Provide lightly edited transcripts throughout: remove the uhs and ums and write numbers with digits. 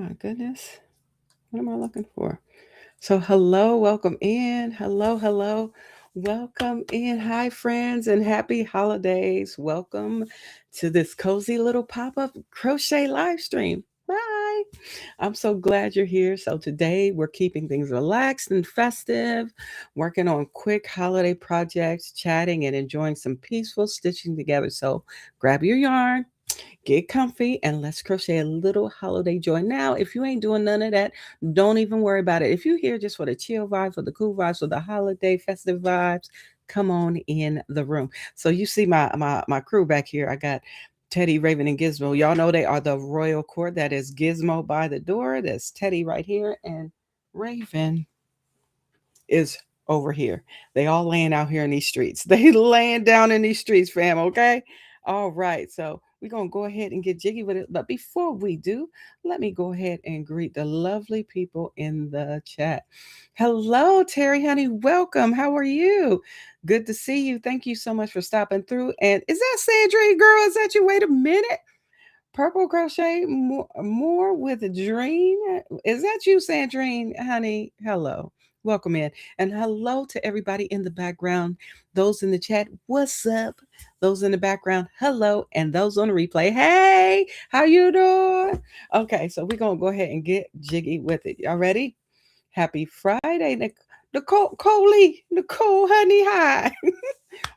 my goodness. What am I looking for? So, hello, welcome in. Hello. Welcome in. Hi, friends, and happy holidays. Welcome to this cozy little pop-up crochet live stream. Bye. I'm so glad you're here. So, today we're keeping things relaxed and festive, working on quick holiday projects, chatting, and enjoying some peaceful stitching together. So, grab your yarn, get comfy, and let's crochet a little holiday joy. Now, if you ain't doing none of that, don't even worry about it. If you're here just for the chill vibes, for the cool vibes, for the holiday festive vibes, come on in the room. So you see my crew back here. I got Teddy, Raven, and Gizmo. Y'all know they are the royal court. That is Gizmo by the door. That's Teddy right here, and Raven is over here. They all laying out here in these streets. They laying down in these streets, fam, okay? All right. So we're going to go ahead and get jiggy with it. But before we do, let me go ahead and greet the lovely people in the chat. Hello, Terry, honey. Welcome. How are you? Good to see you. Thank you so much for stopping through. And is that Sandrine, girl? Is that you? Wait a minute. Purple crochet more with a dream. Is that you, Sandrine? Honey, hello. Welcome in. And hello to everybody in the background. Those in the chat, what's up? Those in the background, hello. And those on the replay, hey, how you doing? Okay, so we're going to go ahead and get jiggy with it. Y'all ready? Happy Friday, Nicole, honey, hi.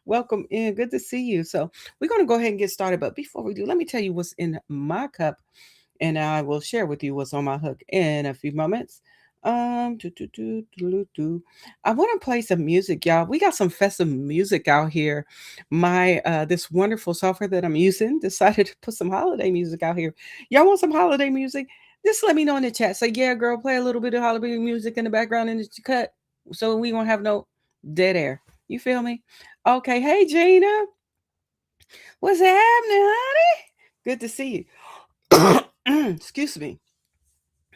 Welcome in. Good to see you. So we're going to go ahead and get started. But before we do, let me tell you what's in my cup, and I will share with you what's on my hook in a few moments. I want to play some music, y'all. We got some festive music out here. My this wonderful software that I'm using decided to put some holiday music out here. Y'all want some holiday music? Just let me know in the chat. Say, yeah, girl, play a little bit of holiday music in the background in the cut, so we won't have no dead air. You feel me? Okay. Hey, Gina. What's happening, honey? Good to see you. Excuse me.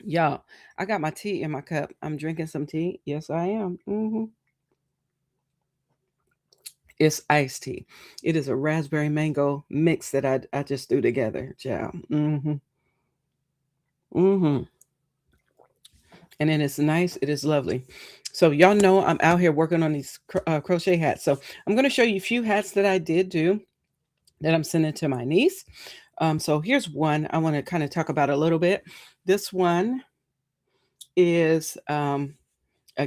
Y'all, I got my tea in my cup. I'm drinking some tea. Yes, I am. It's iced tea. It is a raspberry mango mix that I just threw together, child. Mm-hmm. And then it's nice. It is lovely. So y'all know I'm out here working on these crochet hats. So I'm going to show you a few hats that I did do that I'm sending to my niece. So here's one I want to kind of talk about a little bit. This one is a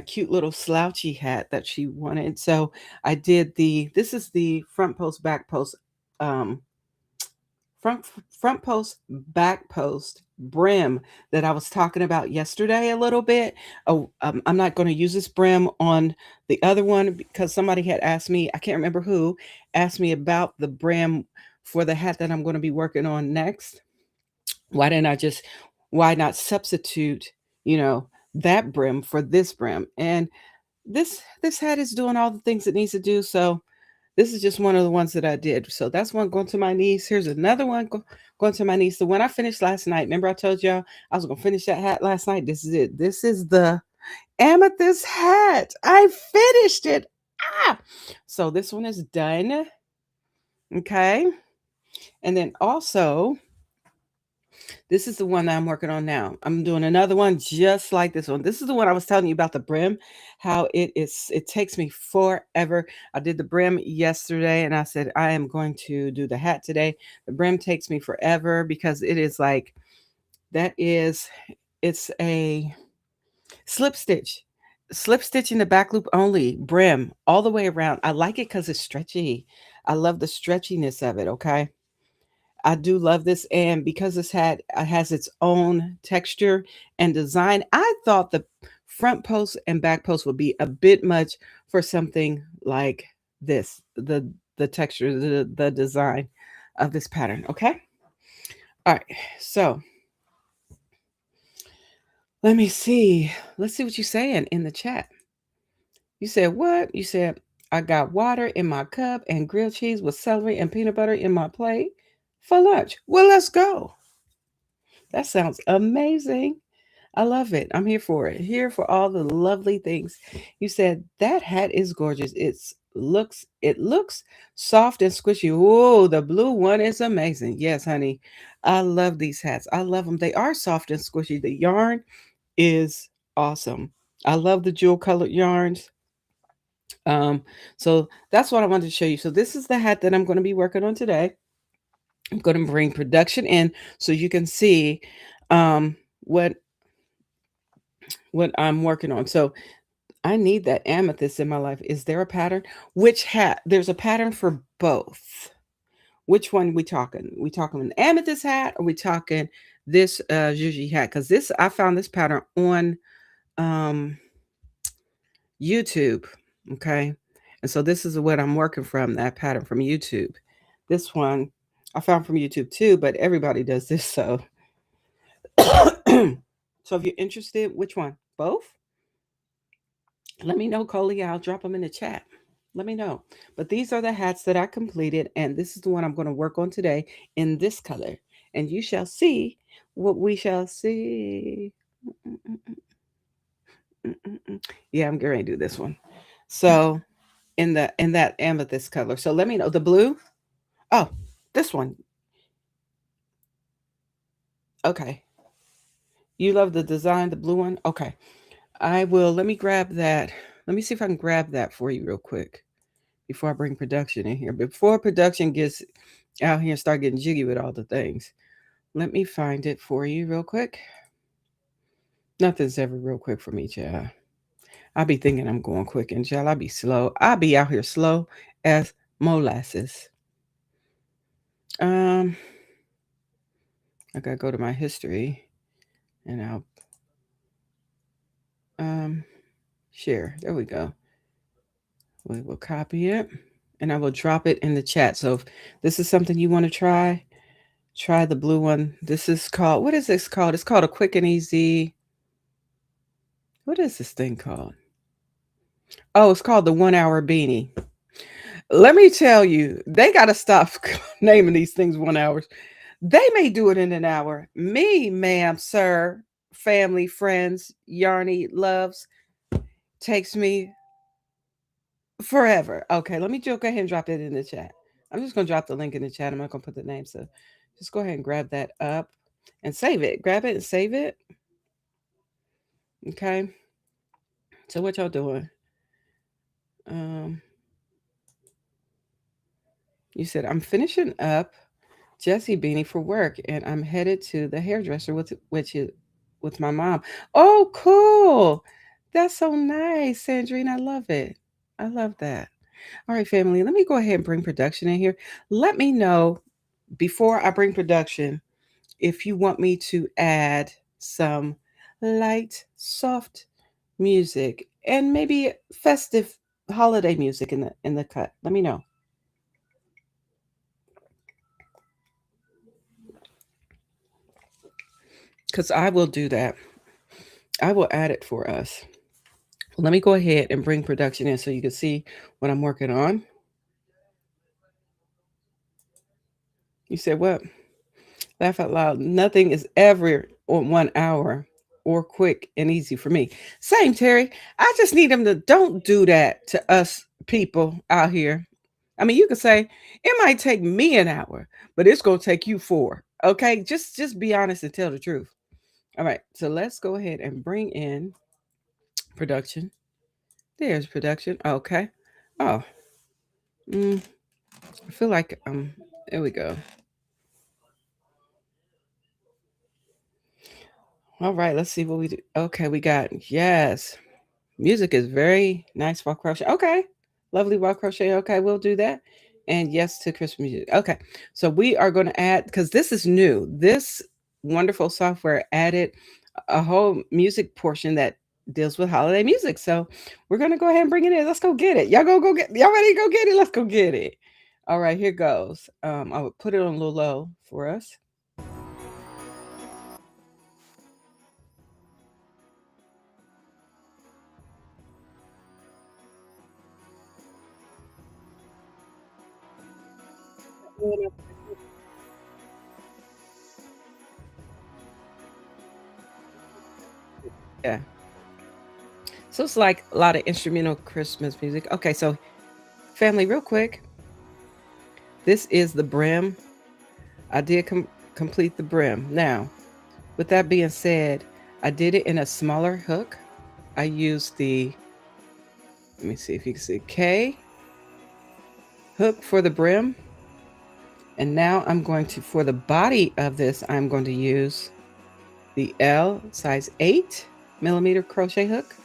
cute little slouchy hat that she wanted. So I did this is the front post, back post, um, front front post, back post brim that I was talking about yesterday a little bit. Oh, I'm not going to use this brim on the other one because somebody had asked me, I can't remember who, asked me about the brim for the hat that I'm going to be working on next. Why didn't I just why not substitute, you know, that brim for this brim? And this hat is doing all the things it needs to do. So this is just one of the ones that I did. So that's one going to my niece. Here's another one going to my niece. The one I finished last night. Remember I told y'all I was gonna finish that hat last night. This is it. This is the amethyst hat. I finished it. Ah, so this one is done. Okay. And then also this is the one that I'm working on now. I'm doing another one just like this one. This is the one I was telling you about the brim, how it takes me forever. I did the brim yesterday and I said I am going to do the hat today. The brim takes me forever because it is like that is it's a slip stitch. Slip stitch in the back loop only, brim all the way around. I like it because it's stretchy. I love the stretchiness of it, okay? I do love this, and because this hat has its own texture and design, I thought the front post and back post would be a bit much for something like this. The texture, the design of this pattern. Okay. All right. So let me see. Let's see what you're saying in the chat. You said what? You said I got water in my cup and grilled cheese with celery and peanut butter in my plate for lunch. Well, let's go. That sounds amazing. I love it. I'm here for it. Here for all the lovely things. You said that hat is gorgeous. It's Looks soft and squishy. Oh, the blue one is amazing. Yes, honey. I love these hats. I love them. They are soft and squishy. The yarn is awesome. I love the jewel colored yarns. Um, so that's what I wanted to show you. So this is the hat that I'm going to be working on today. I'm going to bring production in so you can see um, what I'm working on. So I need that amethyst in my life. Is there a pattern? Which hat? There's a pattern for both. Which one we talking? We talking an amethyst hat, or we talking this Juji hat? Because this I found this pattern on um, YouTube. Okay, and so this is what I'm working from. That pattern from YouTube. This one I found from YouTube too, but everybody does this. So, so if you're interested, which one? Both? Let me know, Coley. I'll drop them in the chat. Let me know. But these are the hats that I completed, and this is the one I'm going to work on today in this color. And you shall see what we shall see. Yeah, I'm going to do this one. So in that amethyst color. So let me know the blue. Oh, this one. Okay. You love the design, the blue one? Okay. I will. Let me grab that. Let me see if I can grab that for you real quick before I bring production in here. Before production gets out here and start getting jiggy with all the things. Let me find it for you real quick. Nothing's ever real quick for me, child. I be thinking I'm going quick, and child, I be slow. I be out here slow as molasses. Um, I gotta go to my history, and I'll um share. There we go. We will copy it, and I will drop it in the chat. So if this is something you want to try the blue one. This is called, what is this called? It's called a quick and easy. What is this thing called? Oh, it's called the 1 hour beanie. Let me tell you, they got to stop naming these things 1 hours. They may do it in an hour. Me, ma'am, sir, family, friends, Yarny loves, takes me forever. Okay, let me go ahead and drop it in the chat. I'm just going to drop the link in the chat. I'm not going to put the name. So just go ahead and grab that up and save it. Grab it and save it. Okay. So what y'all doing? Um, you said I'm finishing up Jessie beanie for work, and I'm headed to the hairdresser with my mom. Oh, cool! That's so nice, Sandrine. I love it. I love that. All right, family. Let me go ahead and bring production in here. Let me know before I bring production if you want me to add some light, soft music and maybe festive holiday music in the cut. Let me know. Because I will do that. I will add it for us. Let me go ahead and bring production in so you can see what I'm working on. You said what? Laugh out loud. Nothing is ever on 1 hour or quick and easy for me. Same, Terry. I just need them to don't do that to us people out here. I mean, you could say it might take me an hour, but it's gonna take you 4. Okay, just be honest and tell the truth. All right, so let's go ahead and bring in production. There's production. Okay. Oh, mm, I feel like there we go. All right, let's see what we do. Okay, we got yes. Music is very nice while crochet. Okay. Lovely while crochet. Okay, we'll do that. And yes to Christmas music. Okay. So we are going to add because this is new. This wonderful software added a whole music portion that deals with holiday music. So we're gonna go ahead and bring it in. Let's go get it. Y'all go get y'all ready to go get it? Let's go get it. All right, here goes. I would put it on a little low for us. Yeah. So it's like a lot of instrumental Christmas music. Okay, so Family, real quick, this is the brim. I did complete the brim. Now, with that being said, I did it in a smaller hook. I used the, let me see if you can see, K hook for the brim. And now I'm going to, for the body of this, I'm going to use the L size 8mm crochet hook.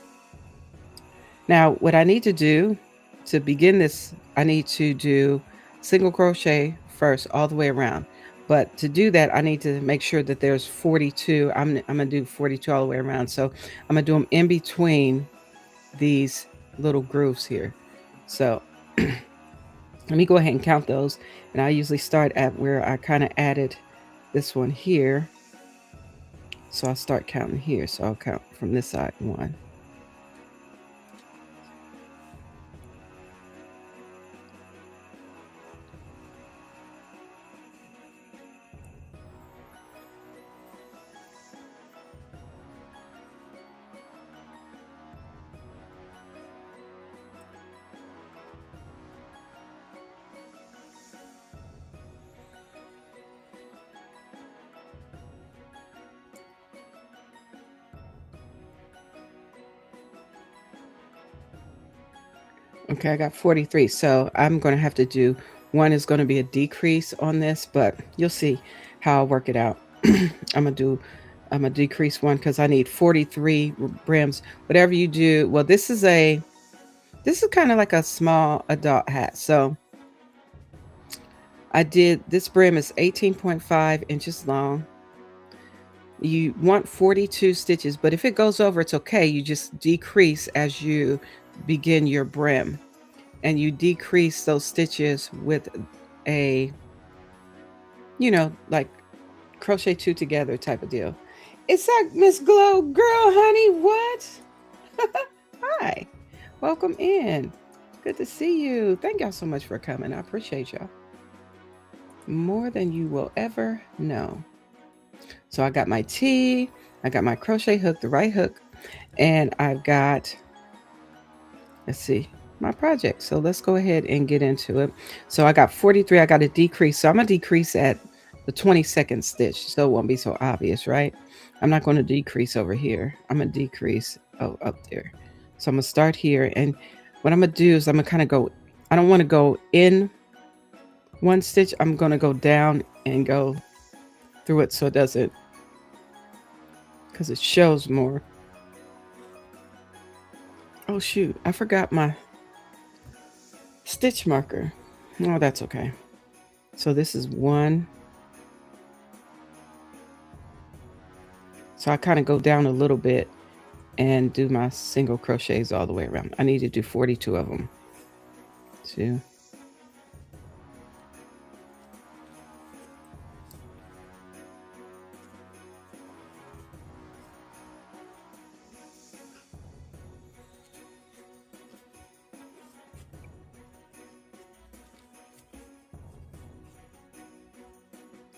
Now, what I need to do to begin this, I need to do single crochet first all the way around. But to do that, I need to make sure that there's 42. I'm going to do 42 all the way around. So I'm going to do them in between these little grooves here. So let me go ahead and count those. And I usually start at where I kind of added this one here. So I'll start counting here. So I'll count from this side, 1. Okay, I got 43. So I'm going to have to do, one is going to be a decrease on this, but you'll see how I'll work it out. I'm going to decrease one because I need 43 brims. Whatever you do, well, this is kind of like a small adult hat. So I did, this brim is 18.5 inches long. You want 42 stitches, but if it goes over, it's okay. You just decrease as you begin your brim, and you decrease those stitches with a, like crochet 2 together type of deal. It's that Miss Glow girl, honey. What? Hi, welcome in. Good to see you. Thank y'all so much for coming. I appreciate y'all more than you will ever know. So I got my T, I got my crochet hook, the right hook, and I've got, let's see, my project. So let's go ahead and get into it. So I got 43, I got to decrease. So I'm going to decrease at the 22nd stitch. So it won't be so obvious, right? I'm not going to decrease over here. I'm going to decrease up there. So I'm going to start here. And what I'm going to do is I'm going to kind of go, I don't want to go in one stitch. I'm going to go down and go through it so it doesn't, because it shows more. Oh shoot, I forgot my stitch marker. Oh, that's okay. So this is 1. So I kind of go down a little bit and do my single crochets all the way around. I need to do 42 of them. 2.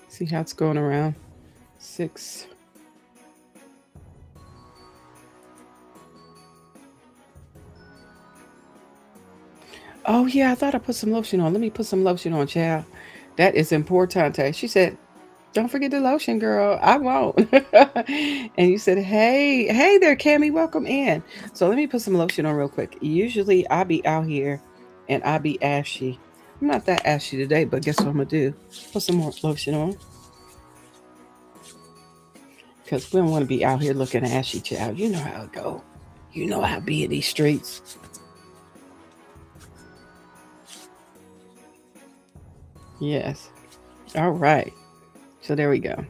See how it's going around? 6. Oh yeah, I thought I put some lotion on. Let me put some lotion on, child. That is important. She said, "Don't forget the lotion, girl." I won't. And you said, hey there, Cammy, welcome in. So let me put some lotion on real quick. Usually I'll be out here and I'll be ashy. I'm not that ashy today, but guess what I'm gonna do? Put some more lotion on. Because we don't want to be out here looking ashy, child. You know how it go. You know how it be in these streets. Yes. All right. So there we go.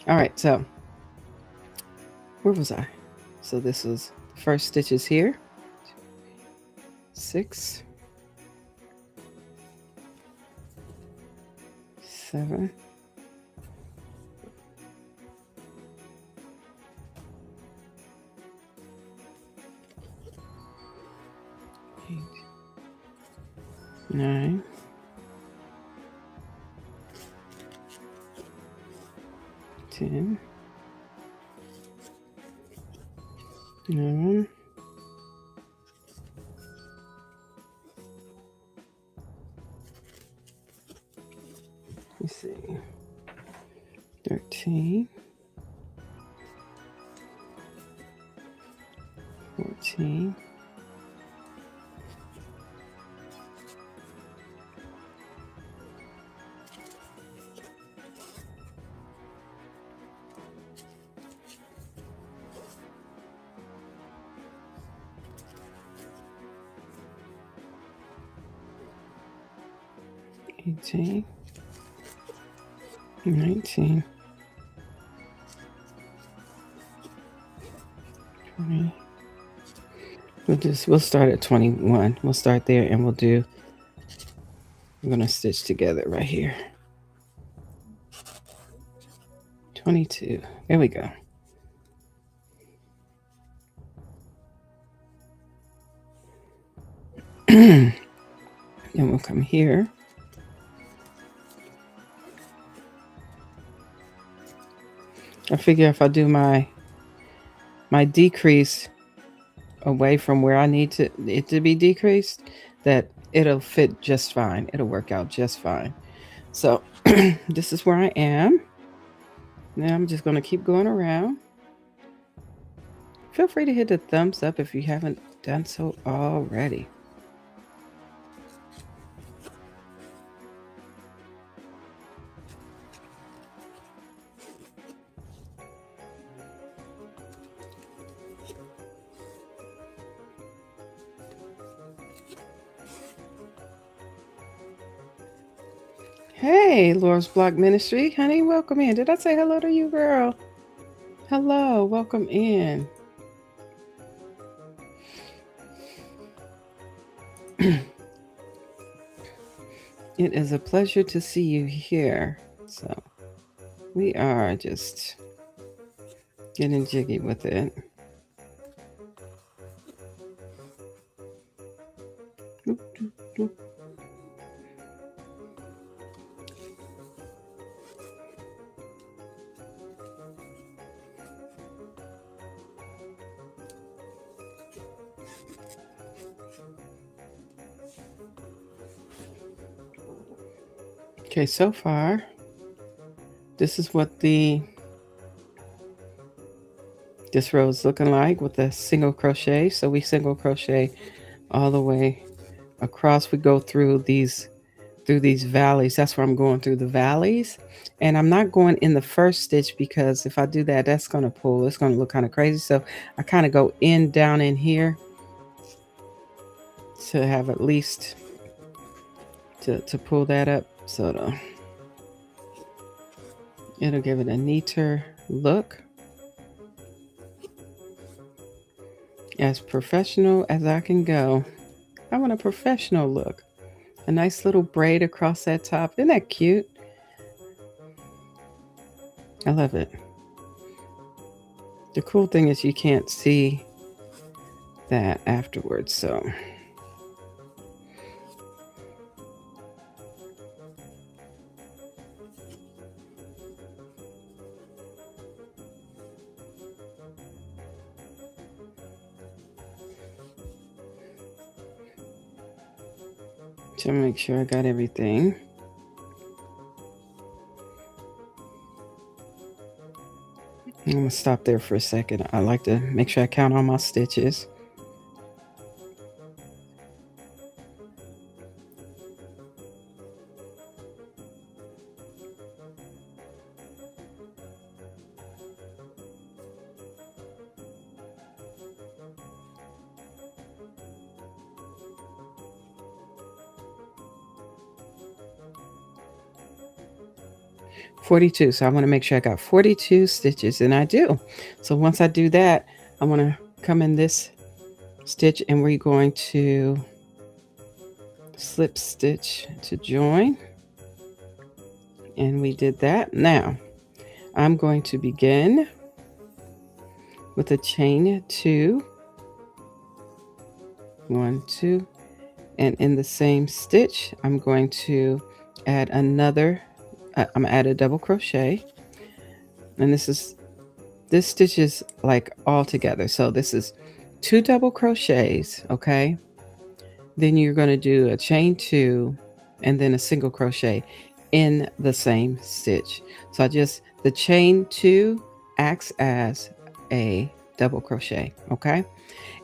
All right. So where was I? So this was the first stitches here. 6, 7, 8, 9, 10, 11, 18, 14, 18, 19, 20. We'll start at 21. We'll start there and I'm gonna stitch together right here. 22. There we go. And we'll come here. I figure if I do my decrease away from where I need it to be decreased, that it'll fit just fine. It'll work out just fine. So this is where I am. Now I'm just going to keep going around. Feel free to hit the thumbs up if you haven't done so already. Hey, Laura's Block Ministry. Honey, welcome in. Did I say hello to you, girl? Hello, welcome in. It is a pleasure to see you here. So we are just getting jiggy with it. Okay, so far, this is what this row is looking like with a single crochet. So we single crochet all the way across. We go through these valleys. That's where I'm going, through the valleys. And I'm not going in the first stitch because if I do that, that's going to pull. It's going to look kind of crazy. So I kind of go down in here to have at least to pull that up. So it'll give it a neater look. As professional as I can go. I want a professional look. A nice little braid across that top. Isn't that cute? I love it. The cool thing is you can't see that afterwards, so. To make sure I got everything. I'm going to stop there for a second. I like to make sure I count all my stitches. $42. So I want to make sure I got 42 stitches, and I do. So once I do that, I want to come in this stitch and we're going to slip stitch to join. And we did that. Now I'm going to begin with a chain 2, 1, 2, and in the same stitch I'm going to add another. I'm gonna add a double crochet, and this stitch is like all together. So this is 2 double crochets, okay? Then you're going to do a chain 2 and then a single crochet. in the same stitch. So I just, the chain 2 acts as a double crochet, okay?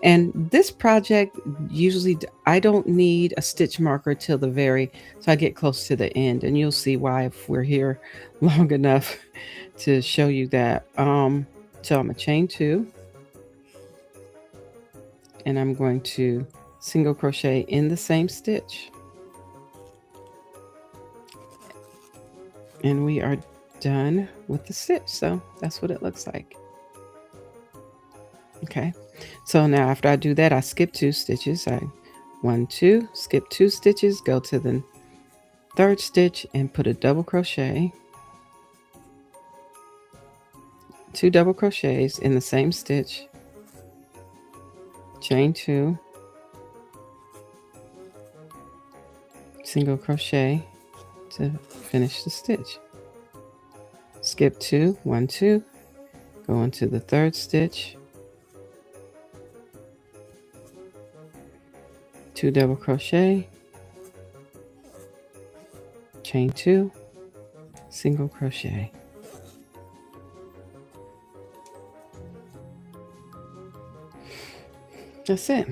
And this project usually I don't need a stitch marker till the very, so I get close to the end, and you'll see why if we're here long enough to show you that. So I'm a chain 2, and I'm going to single crochet in the same stitch, and we are done with the stitch. So that's what it looks like. Okay, so now after I do that, I skip 2 stitches. I 1 2 skip 2 stitches, go to the third stitch and put a double crochet, 2 double crochets in the same stitch, chain 2, single crochet to finish the stitch, skip 2 1 2, go into the third stitch, 2 double crochet, chain 2, single crochet. That's it.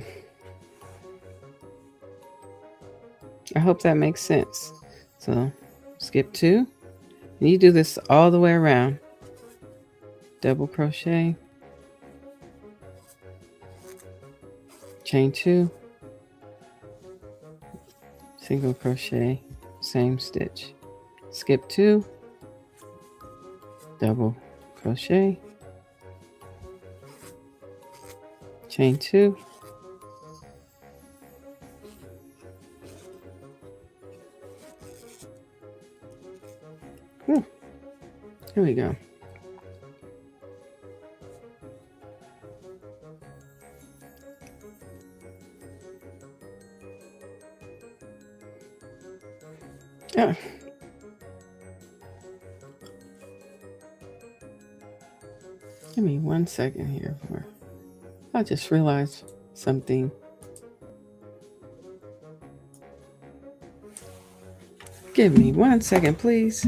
I hope that makes sense. So skip 2, and you do this all the way around. Double crochet, chain 2, single crochet, same stitch, skip 2, double crochet, chain 2, here we go. Oh. Give me 1 second here. I just realized something. Give me 1 second, please.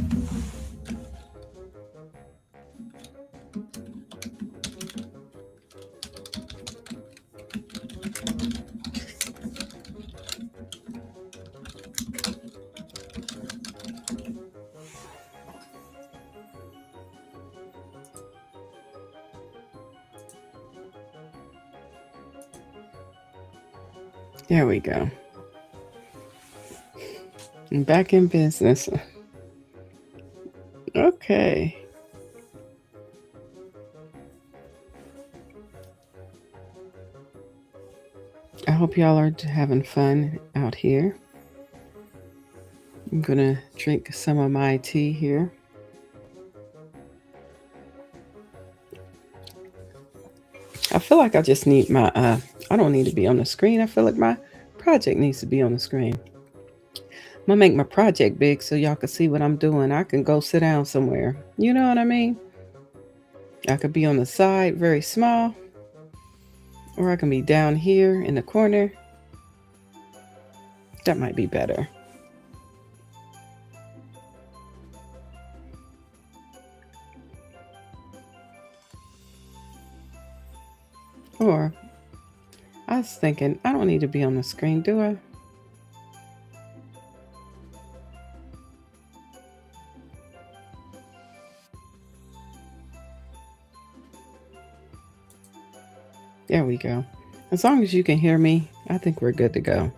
There we go. I'm back in business. Okay. I hope y'all are having fun out here. I'm gonna drink some of my tea here. I feel like I just need my, I don't need to be on the screen. I feel like my project needs to be on the screen. I'm gonna make my project big so y'all can see what I'm doing. I can go sit down somewhere. You know what I mean? I could be on the side, very small, or I can be down here in the corner. That might be better. Or I was thinking, I don't need to be on the screen, do I? There we go. As long as you can hear me, I think we're good to go.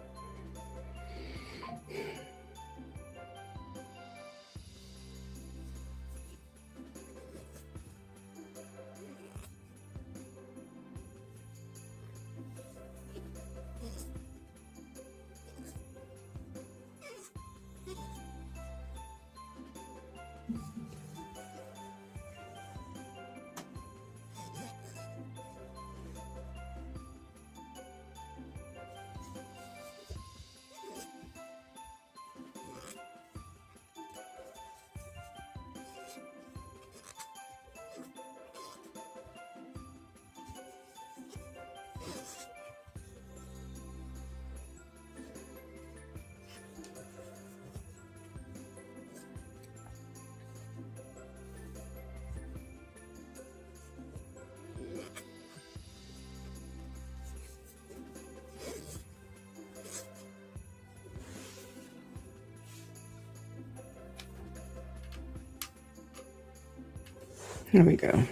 There we go.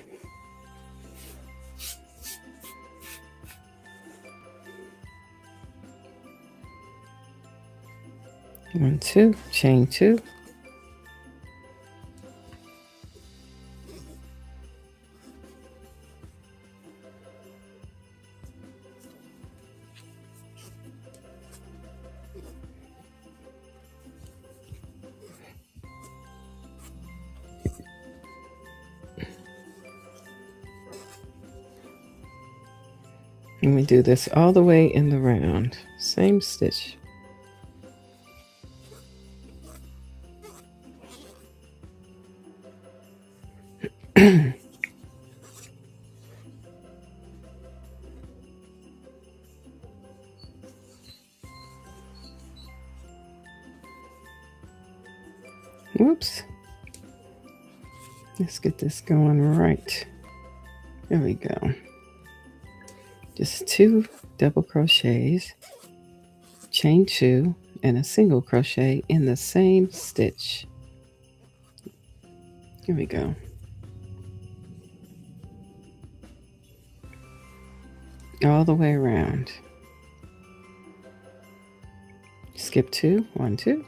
One, two, chain two. And we do this all the way in the round. Same stitch. Whoops. Let's get this going right. There we go. Just 2 double crochets, chain 2, and a single crochet in the same stitch. Here we go. All the way around. Skip 2, 1, 2.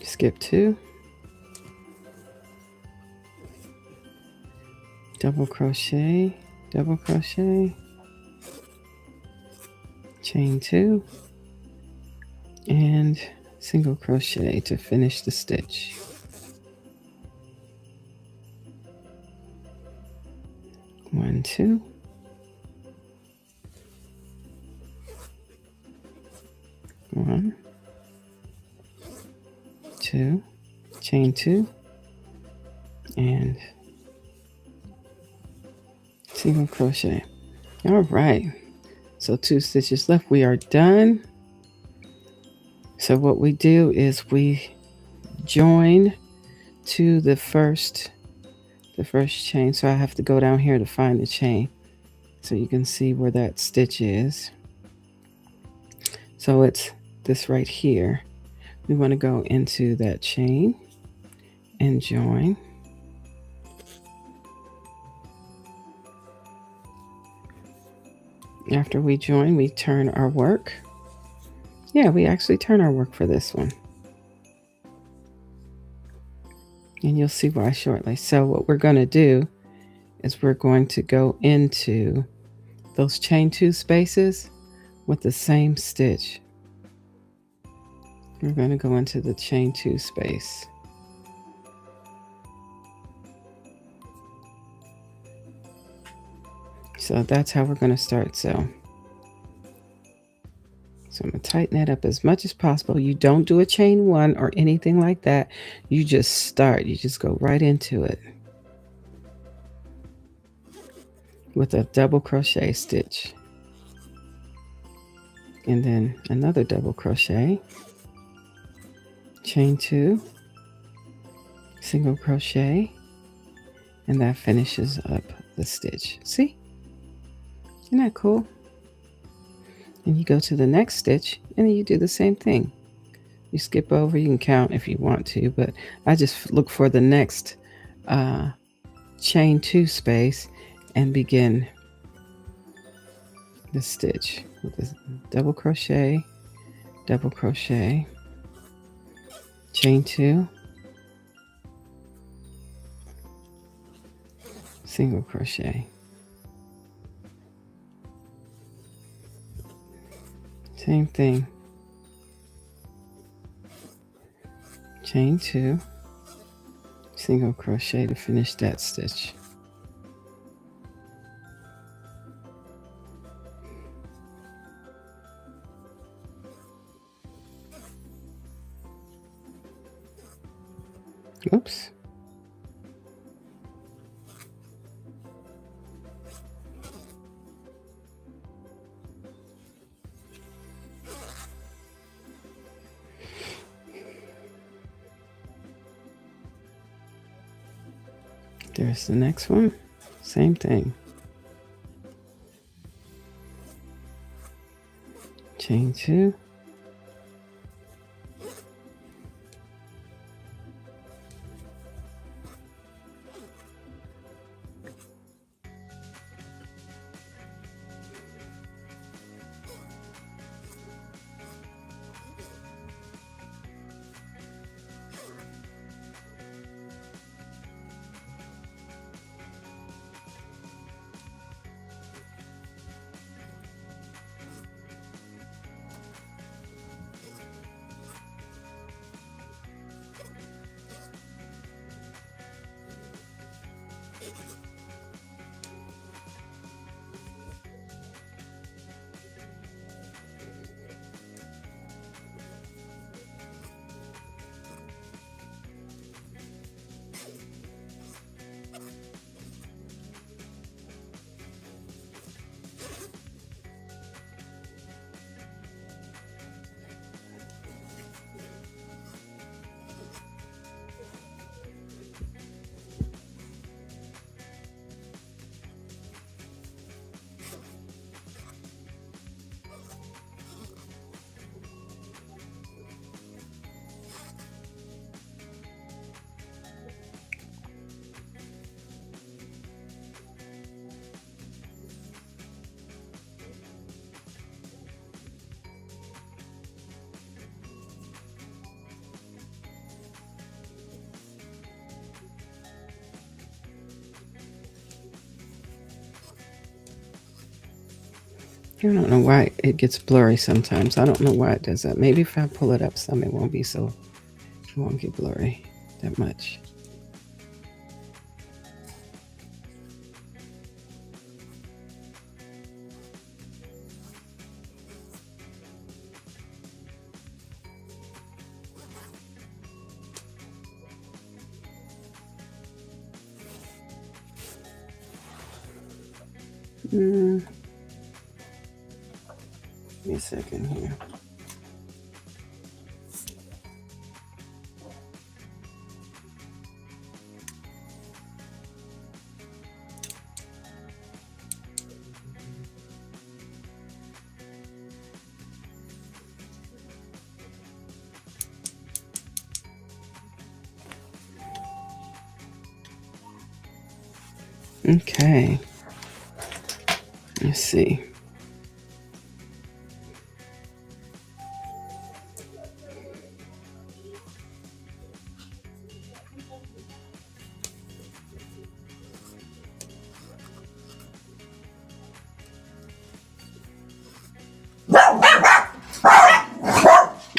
Skip 2, double crochet, chain 2, and single crochet to finish the stitch. One, 2. One, 2, chain 2, and single crochet. All right, so 2 stitches left. We are done. So what we do is we join to the first chain. So I have to go down here to find the chain so you can see where that stitch is. So it's this right here. We want to go into that chain and join. After we join, we turn our work. Yeah, we actually turn our work for this one. And you'll see why shortly. So what we're going to do is we're going to go into those chain 2 spaces with the same stitch. We're going to go into the chain 2 space. So that's how we're going to start. So I'm going to tighten that up as much as possible. You don't do a chain 1 or anything like that. You just start. You just go right into it with a double crochet stitch. And then another double crochet, chain 2, single crochet, and that finishes up the stitch. See? Isn't that cool? And you go to the next stitch and then you do the same thing. You skip over, you can count if you want to, but I just look for the next chain 2 space and begin the stitch with a double crochet, chain 2, single crochet. Same thing. Chain 2, single crochet to finish that stitch. Oops. There's the next one. Same thing. Chain 2. I don't know why it gets blurry sometimes. I don't know why it does that. Maybe if I pull it up some, it won't be so, it won't get blurry that much. Give me a second here. Okay. Let's see.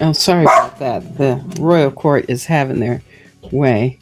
Oh, sorry about that. The royal court is having their way.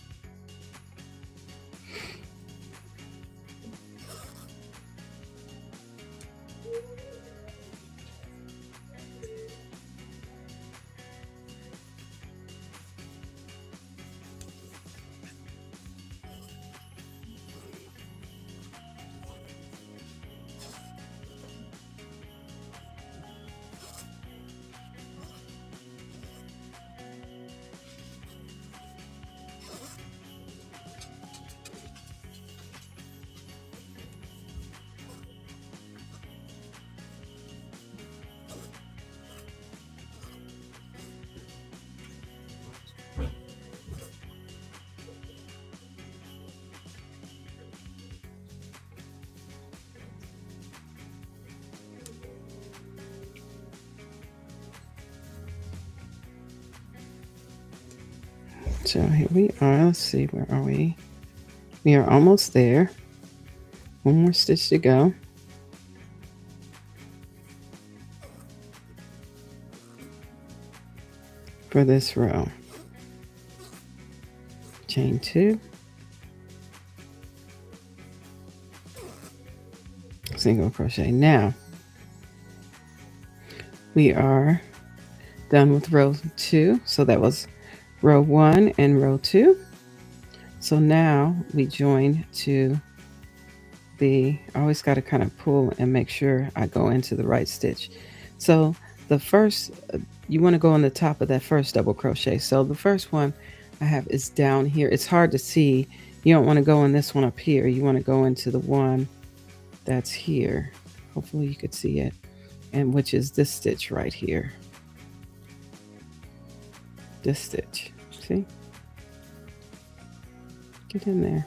So here we are. Let's see, where are we? We are almost there. One more stitch to go. For this row. Chain 2. Single crochet. Now we are done with row 2. So that was row 1 and row 2. So now we join to the, I always got to kind of pull and make sure I go into the right stitch. So the first, you want to go on the top of that first double crochet. So the first one, I have is down here. It's hard to see. You don't want to go in this one up here. You want to go into the one that's here. Hopefully you could see it. And which is this stitch right here. This stitch. See? Get in there.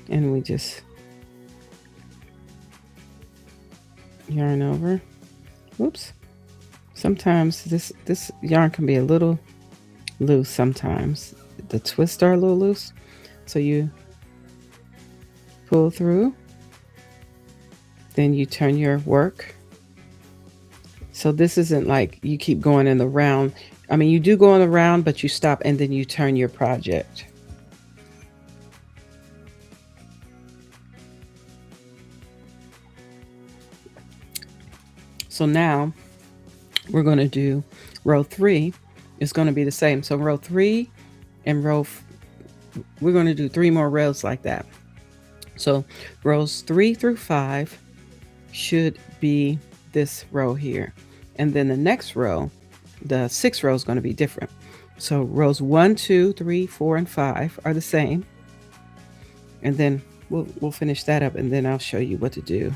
And we just yarn over. Whoops. Sometimes this yarn can be a little loose sometimes. The twists are a little loose. So you pull through. Then you turn your work. So this isn't like you keep going in the round. I mean, you do go in the round, but you stop and then you turn your project. So now we're going to do row 3. It's going to be the same. So row 3 and we're going to do 3 more rows like that. So rows 3 through 5 should be this row here. And then the next row, the 6th row is going to be different. So rows 1, 2, 3, 4, and 5 are the same. And then we'll finish that up and then I'll show you what to do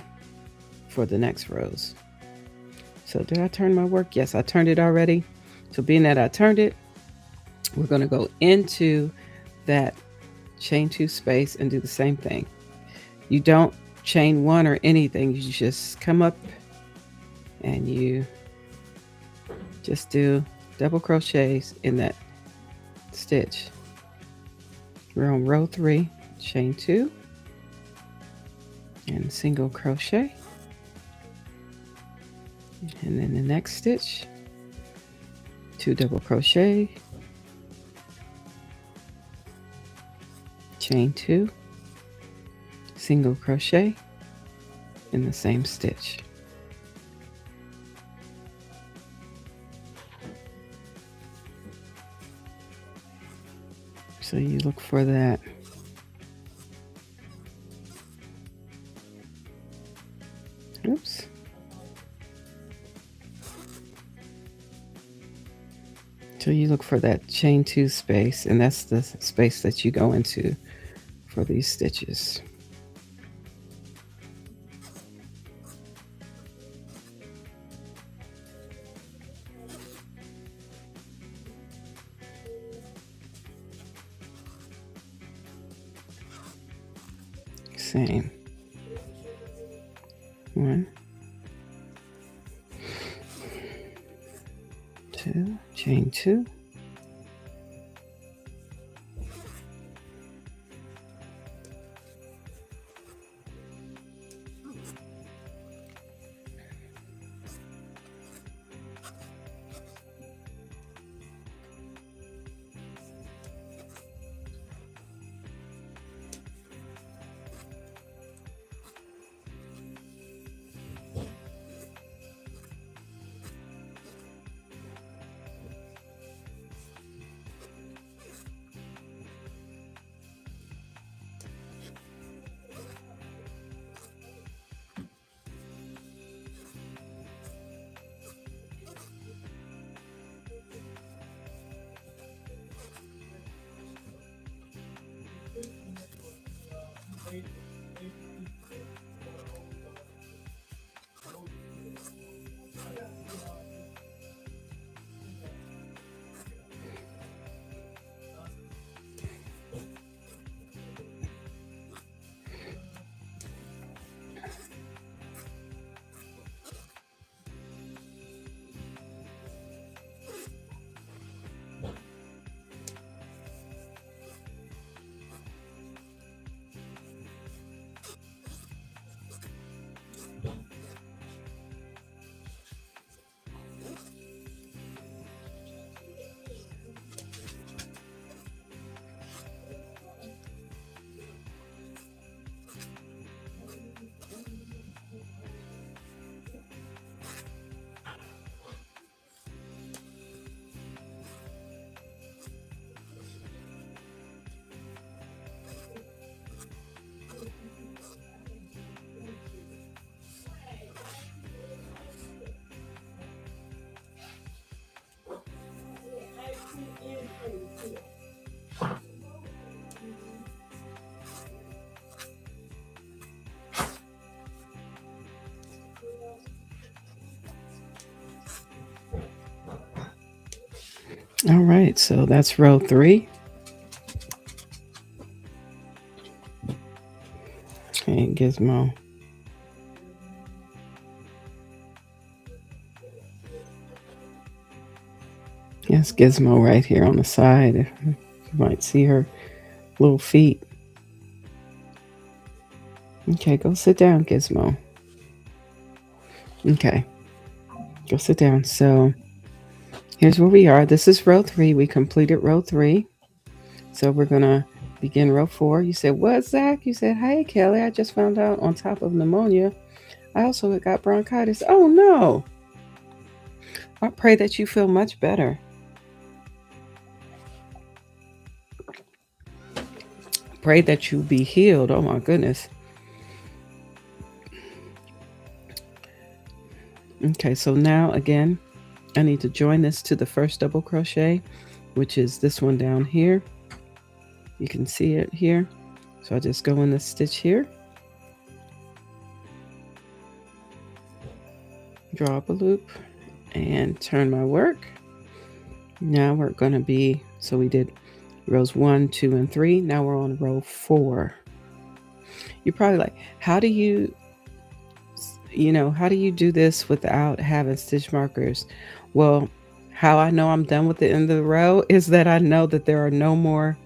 for the next rows. So did I turn my work? Yes, I turned it already. So being that I turned it, we're going to go into that chain 2 space and do the same thing. You don't chain 1 or anything. You just come up and you just do double crochets in that stitch. We're on row 3, chain 2 and single crochet. And then the next stitch, 2 double crochet, chain 2, single crochet in the same stitch. So you look for that. Oops. So you look for that chain 2 space, and that's the space that you go into for these stitches. Same. 1, 2, chain 2, All right, so that's row 3. Okay, Gizmo. Yes, Gizmo right here on the side. You might see her little feet. Okay, go sit down, Gizmo. Okay, go sit down. So here's where we are. This is row 3. We completed row 3. So we're going to begin row 4. You said, what, Zach? You said, hey, Kelly, I just found out on top of pneumonia, I also got bronchitis. Oh, no. I pray that you feel much better. Pray that you be healed. Oh, my goodness. Okay, so now again, I need to join this to the first double crochet, which is this one down here. You can see it here. So I just go in this stitch here, draw up a loop, and turn my work. Now we're going to be, so we did rows 1, 2, and 3. Now we're on row 4. You're probably like, how do you do this without having stitch markers? Well, how I know I'm done with the end of the row is that I know that there are no more.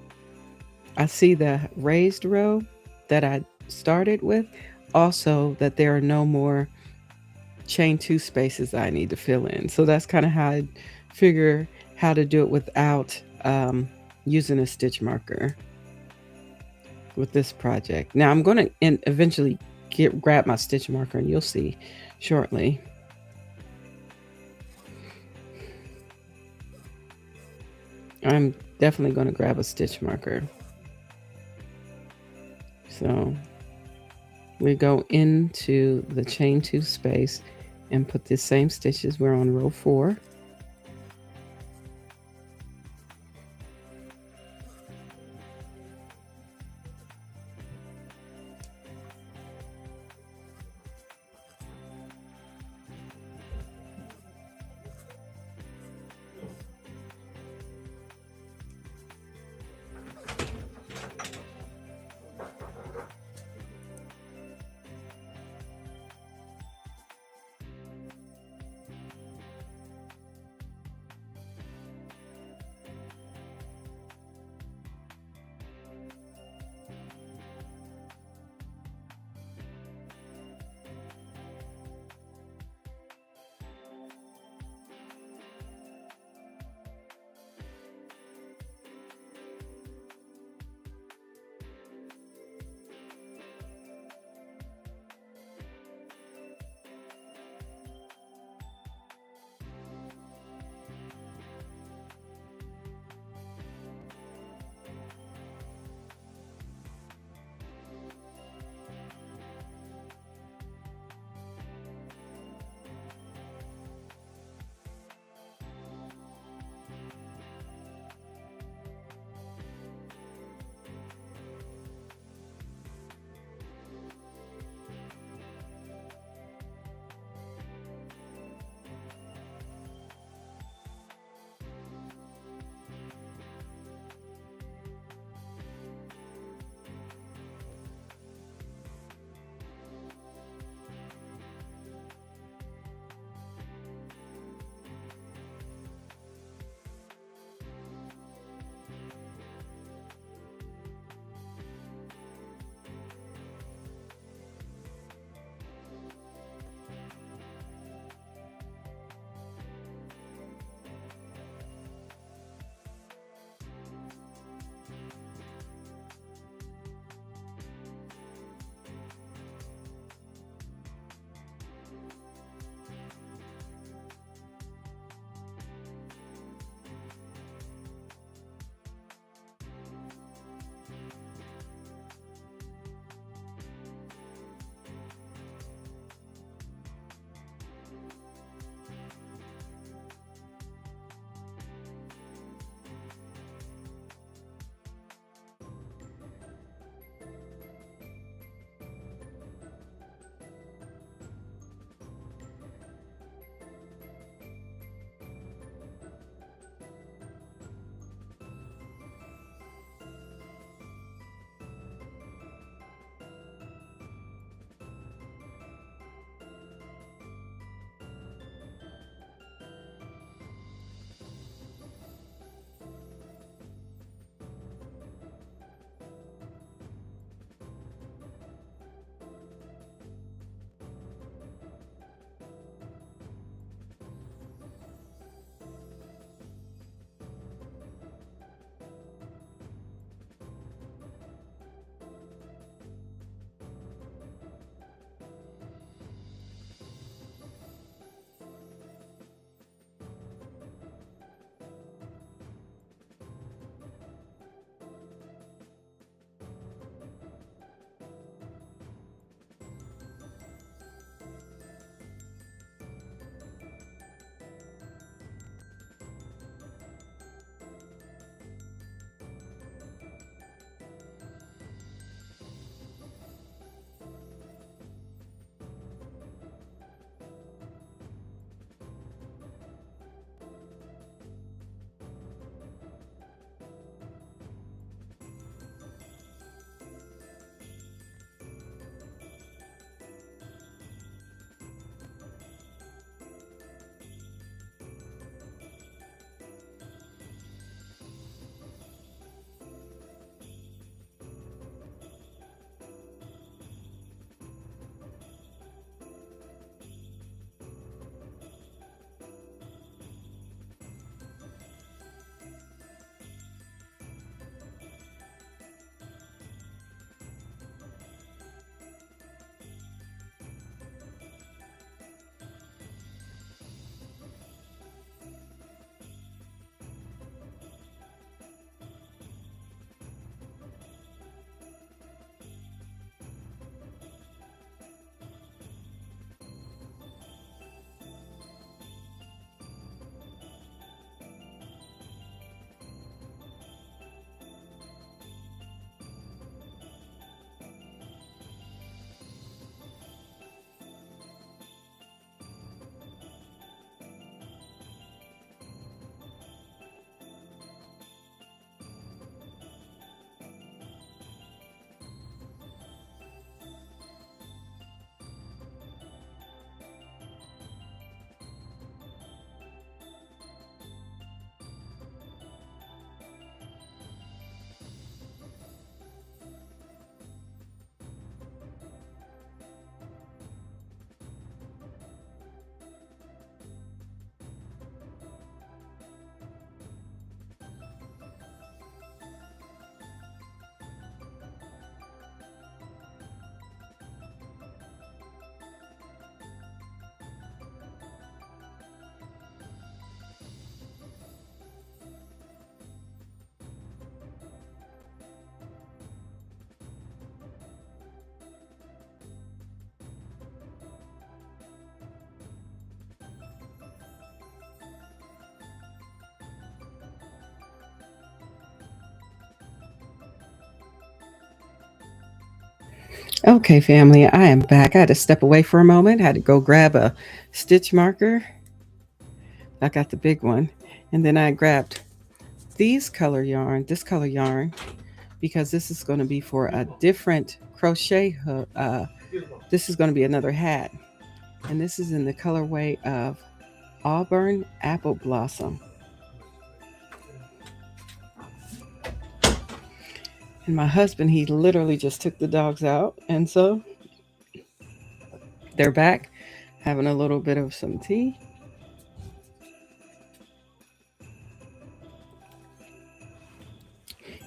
I see the raised row that I started with, also that there are no more chain 2 spaces I need to fill in. So that's kind of how I figure how to do it without using a stitch marker with this project. Now I'm going to eventually grab my stitch marker, and you'll see shortly. I'm definitely going to grab a stitch marker. So we go into the chain 2 space and put the same stitches. We're on row 4. Okay, family, I am back. I had to step away for a moment. I had to go grab a stitch marker. I got the big one. And then I grabbed this color yarn, because this is going to be for a different crochet hook. This is going to be another hat. And this is in the colorway of Auburn Apple Blossom. And my husband, he literally just took the dogs out. And so they're back having a little bit of some tea.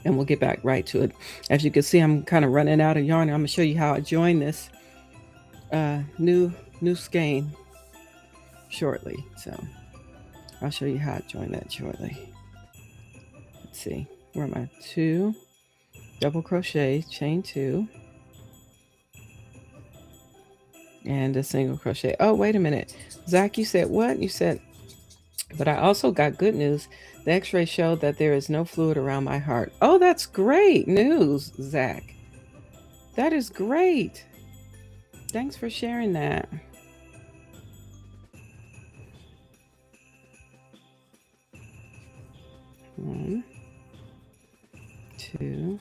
And we'll get back right to it. As you can see, I'm kind of running out of yarn. I'm going to show you how I join this new skein shortly. So I'll show you how I join that shortly. Let's see. Where am I? 2 double crochet, chain 2, and a single crochet. Oh, wait a minute. Zach, you said what? You said, but I also got good news. The x-ray showed that there is no fluid around my heart. Oh, that's great news, Zach. That is great. Thanks for sharing that. One, two.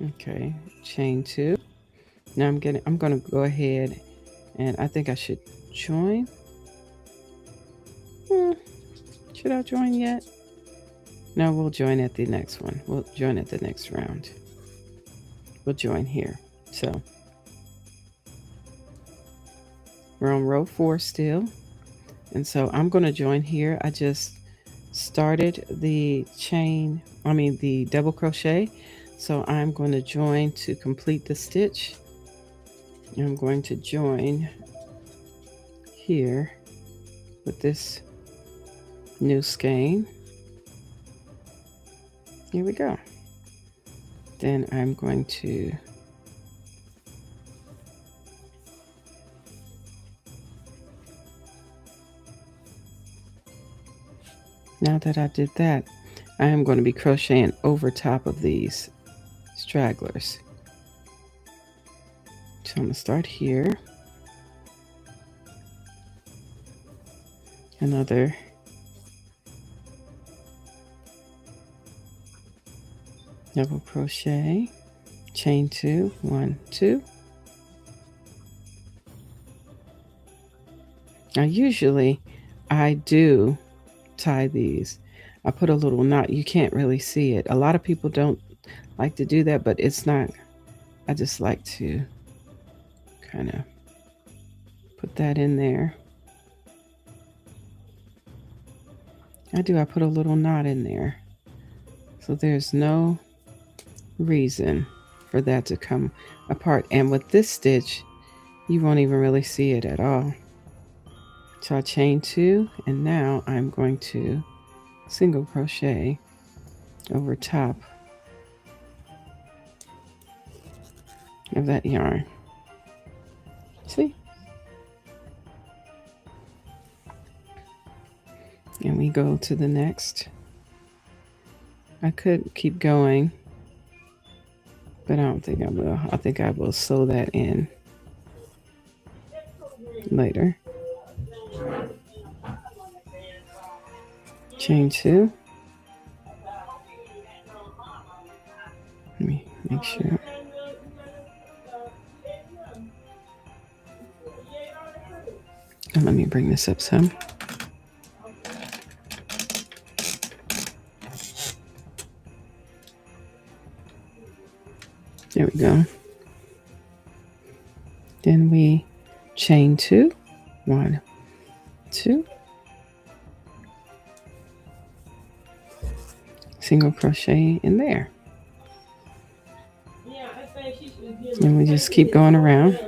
Okay, chain 2. Now I'm gonna go ahead, and I think I should join. Should I join yet? No, we'll join at the next one. We'll join at the next round. We'll join here. So we're on row 4 still. And so I'm going to join here. I just started the the double crochet. So I'm going to join to complete the stitch. I'm going to join here with this new skein. Here we go. Then I'm going to now that I did that, I am going to be crocheting over top of these stragglers. So I'm going to start here. Another double crochet, chain 2, 1, 2. Now usually I do tie these. I put a little knot. You can't really see it. A lot of people don't like to do that, but it's not. I just like to kind of put that in there. I put a little knot in there. So there's no reason for that to come apart. And with this stitch, you won't even really see it at all. So I chain 2, and now I'm going to single crochet over top of that yarn. See? And we go to the next. I could keep going, but I don't think I will. I think I will sew that in later. Chain 2. Let me make sure. And let me bring this up some. There we go. Then we chain 2, 1, 2, single crochet in there. And we just keep going around.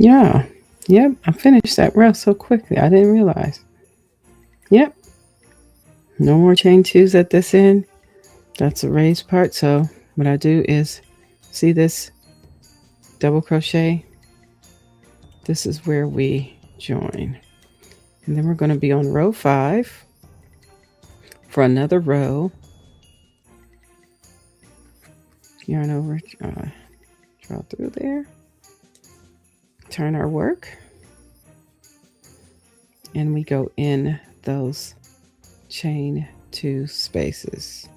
Yeah. Yep. I finished that row so quickly. I didn't realize. Yep. No more chain twos at this end. That's a raised part. So what I do is see this double crochet. This is where we join. And then we're going to be on row 5 for another row. Yarn over, draw through there. Turn our work. And we go in those chain 2 spaces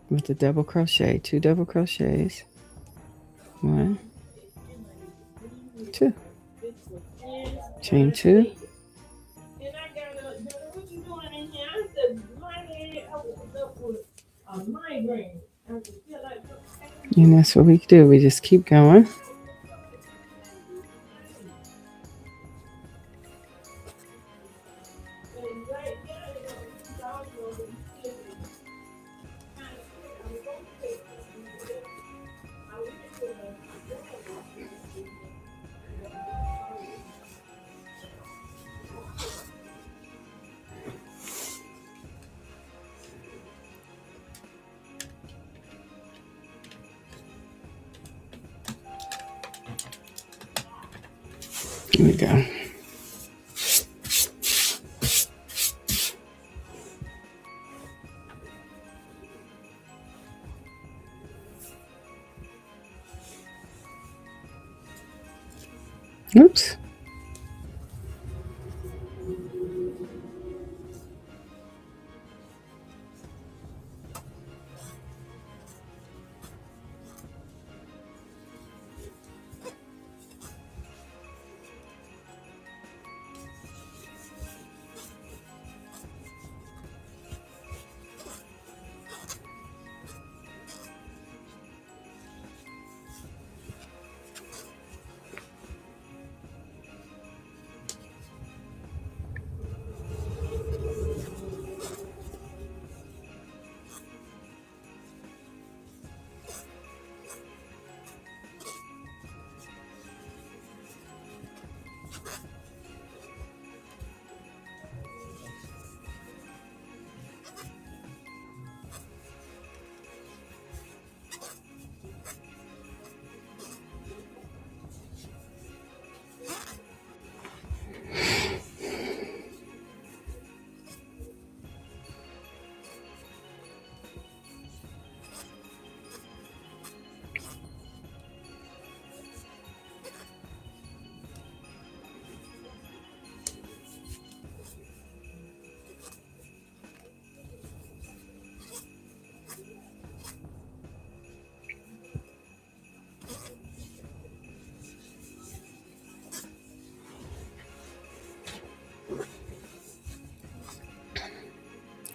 with the double crochet, 2 double crochets, 1, 2, chain 2, and that's what we do. We just keep going. Here we go. Oops.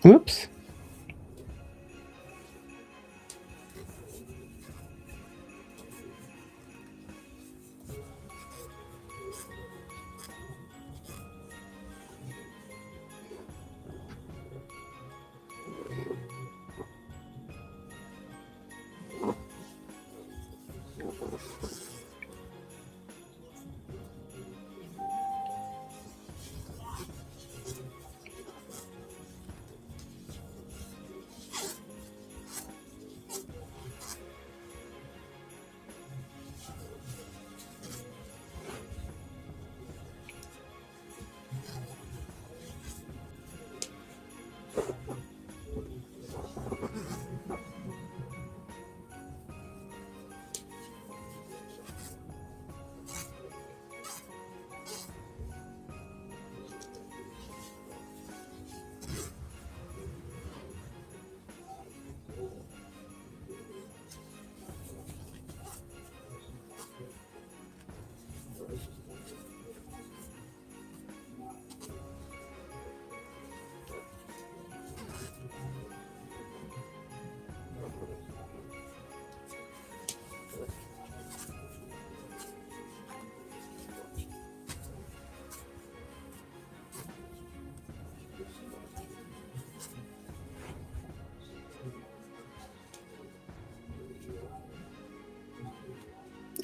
Whoops.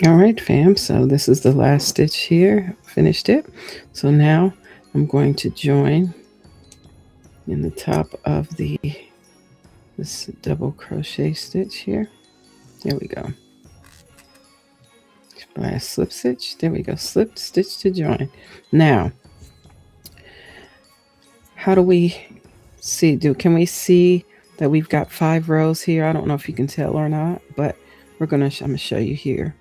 All right, fam. So this is the last stitch here. Finished it. So now I'm going to join in the top of this double crochet stitch here. There we go. Last slip stitch. There we go. Slip stitch to join. Now, how do we see? Can we see that we've got 5 rows here? I don't know if you can tell or not, but I'm gonna show you here.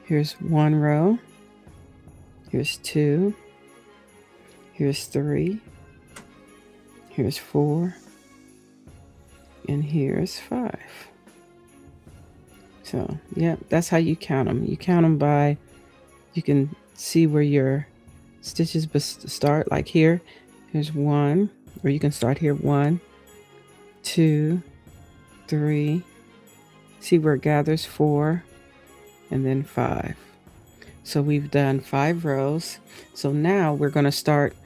Here's 1 row. Here's 2. Here's 3. Here's 4. And here's 5. So, yeah, that's how you count them. You count them by, you can see where your stitches start. Like here, here's 1, or you can start here 1, 2, 3. See where it gathers 4, and then 5. So we've done 5 rows. So now we're going to start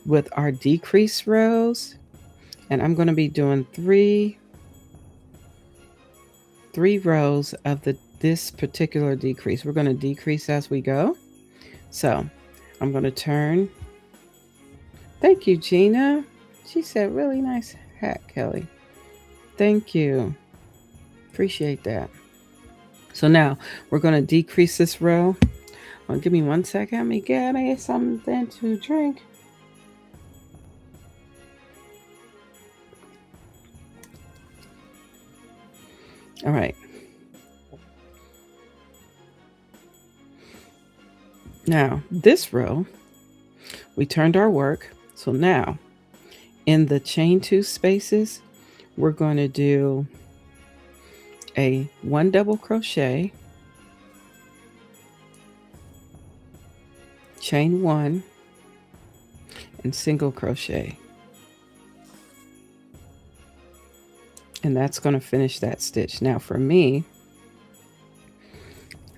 with our decrease rows, and I'm going to be doing 3 rows of this particular decrease. We're going to decrease as we go. So I'm going to turn. Thank you, Gina. She said, really nice hat, Kelly. Thank you. Appreciate that. So now we're going to decrease this row. Well, give me 1 second. Let me get me something to drink. All right. Now, this row, we turned our work. So now, in the chain 2 spaces, we're going to do a 1 double crochet, chain 1, and single crochet. And that's going to finish that stitch. Now for me,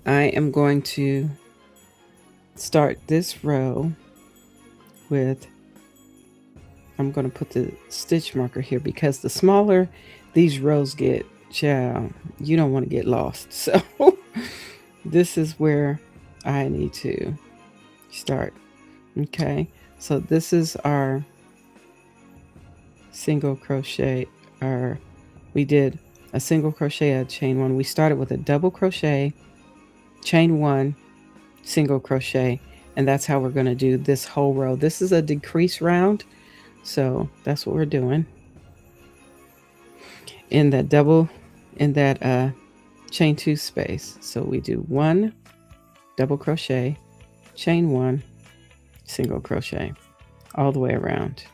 I am going to start this row with, I'm going to put the stitch marker here because the smaller these rows get, child, you don't want to get lost. So this is where I need to start. Okay, so this is our single crochet. We did a single crochet, a chain 1. We started with a double crochet, chain 1, single crochet, and that's how we're going to do this whole row. This is a decrease round, so that's what we're doing in that chain 2 space. So we do 1 double crochet, chain 1, single crochet all the way around.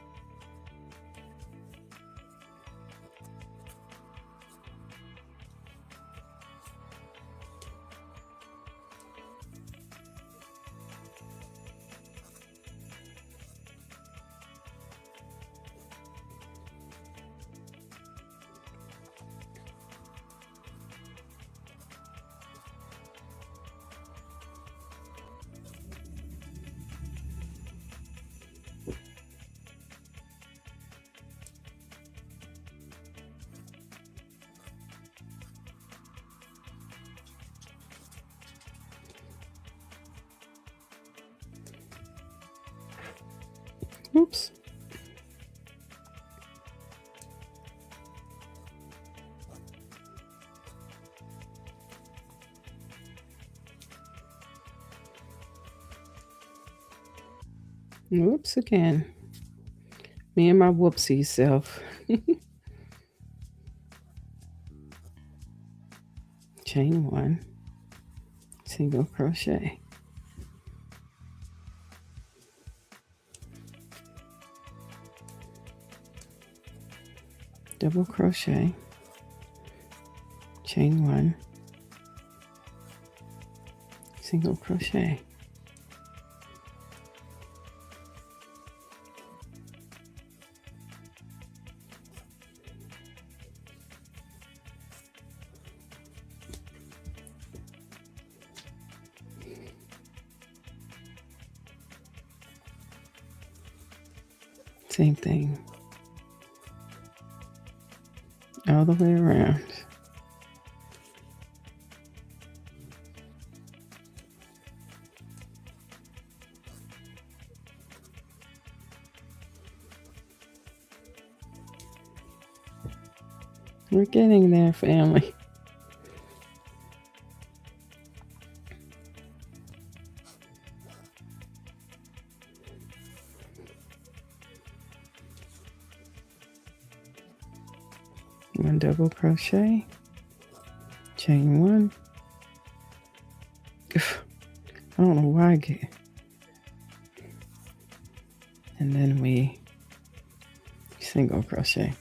Oops. Whoops again. Me and my whoopsie self. Chain 1, single crochet. Double crochet, chain 1, single crochet. Same thing all the way around. We're getting there, family. One double crochet, chain one. I don't know why I get. And then we single crochet.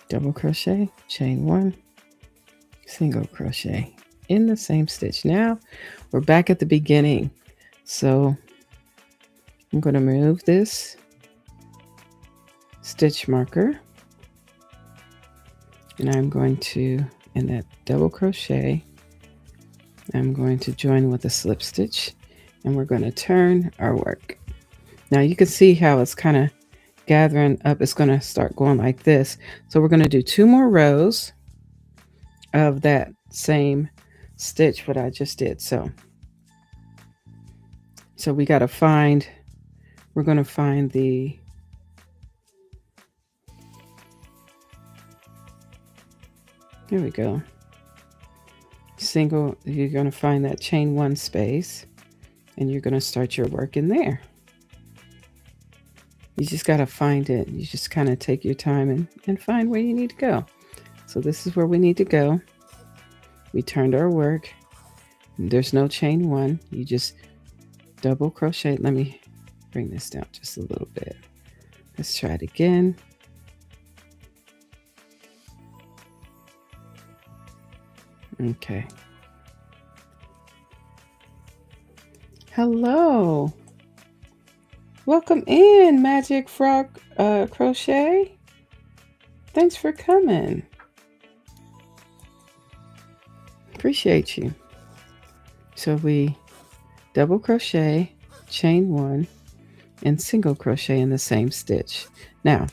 Double crochet, chain one, single crochet in the same stitch. Now we're back at the beginning. So I'm going to move this stitch marker and I'm going to, in that double crochet, I'm going to join with a slip stitch and we're going to turn our work. Now you can see how it's kind of gathering up. It's going to start going like this. So we're going to do 2 more rows of that same stitch what I just did. So we got to find, we're going to find the here we go. Single, you're going to find that chain one space and you're going to start your work in there. You just got to find it. You just kind of take your time and find where you need to go. So this is where we need to go. We turned our work. There's no chain one. You just double crochet. Let me bring this down just a little bit. Let's try it again. Okay. Hello. Welcome in, Magic Frog Crochet. Thanks for coming. Appreciate you. So we double crochet, chain one, and single crochet in the same stitch. Now,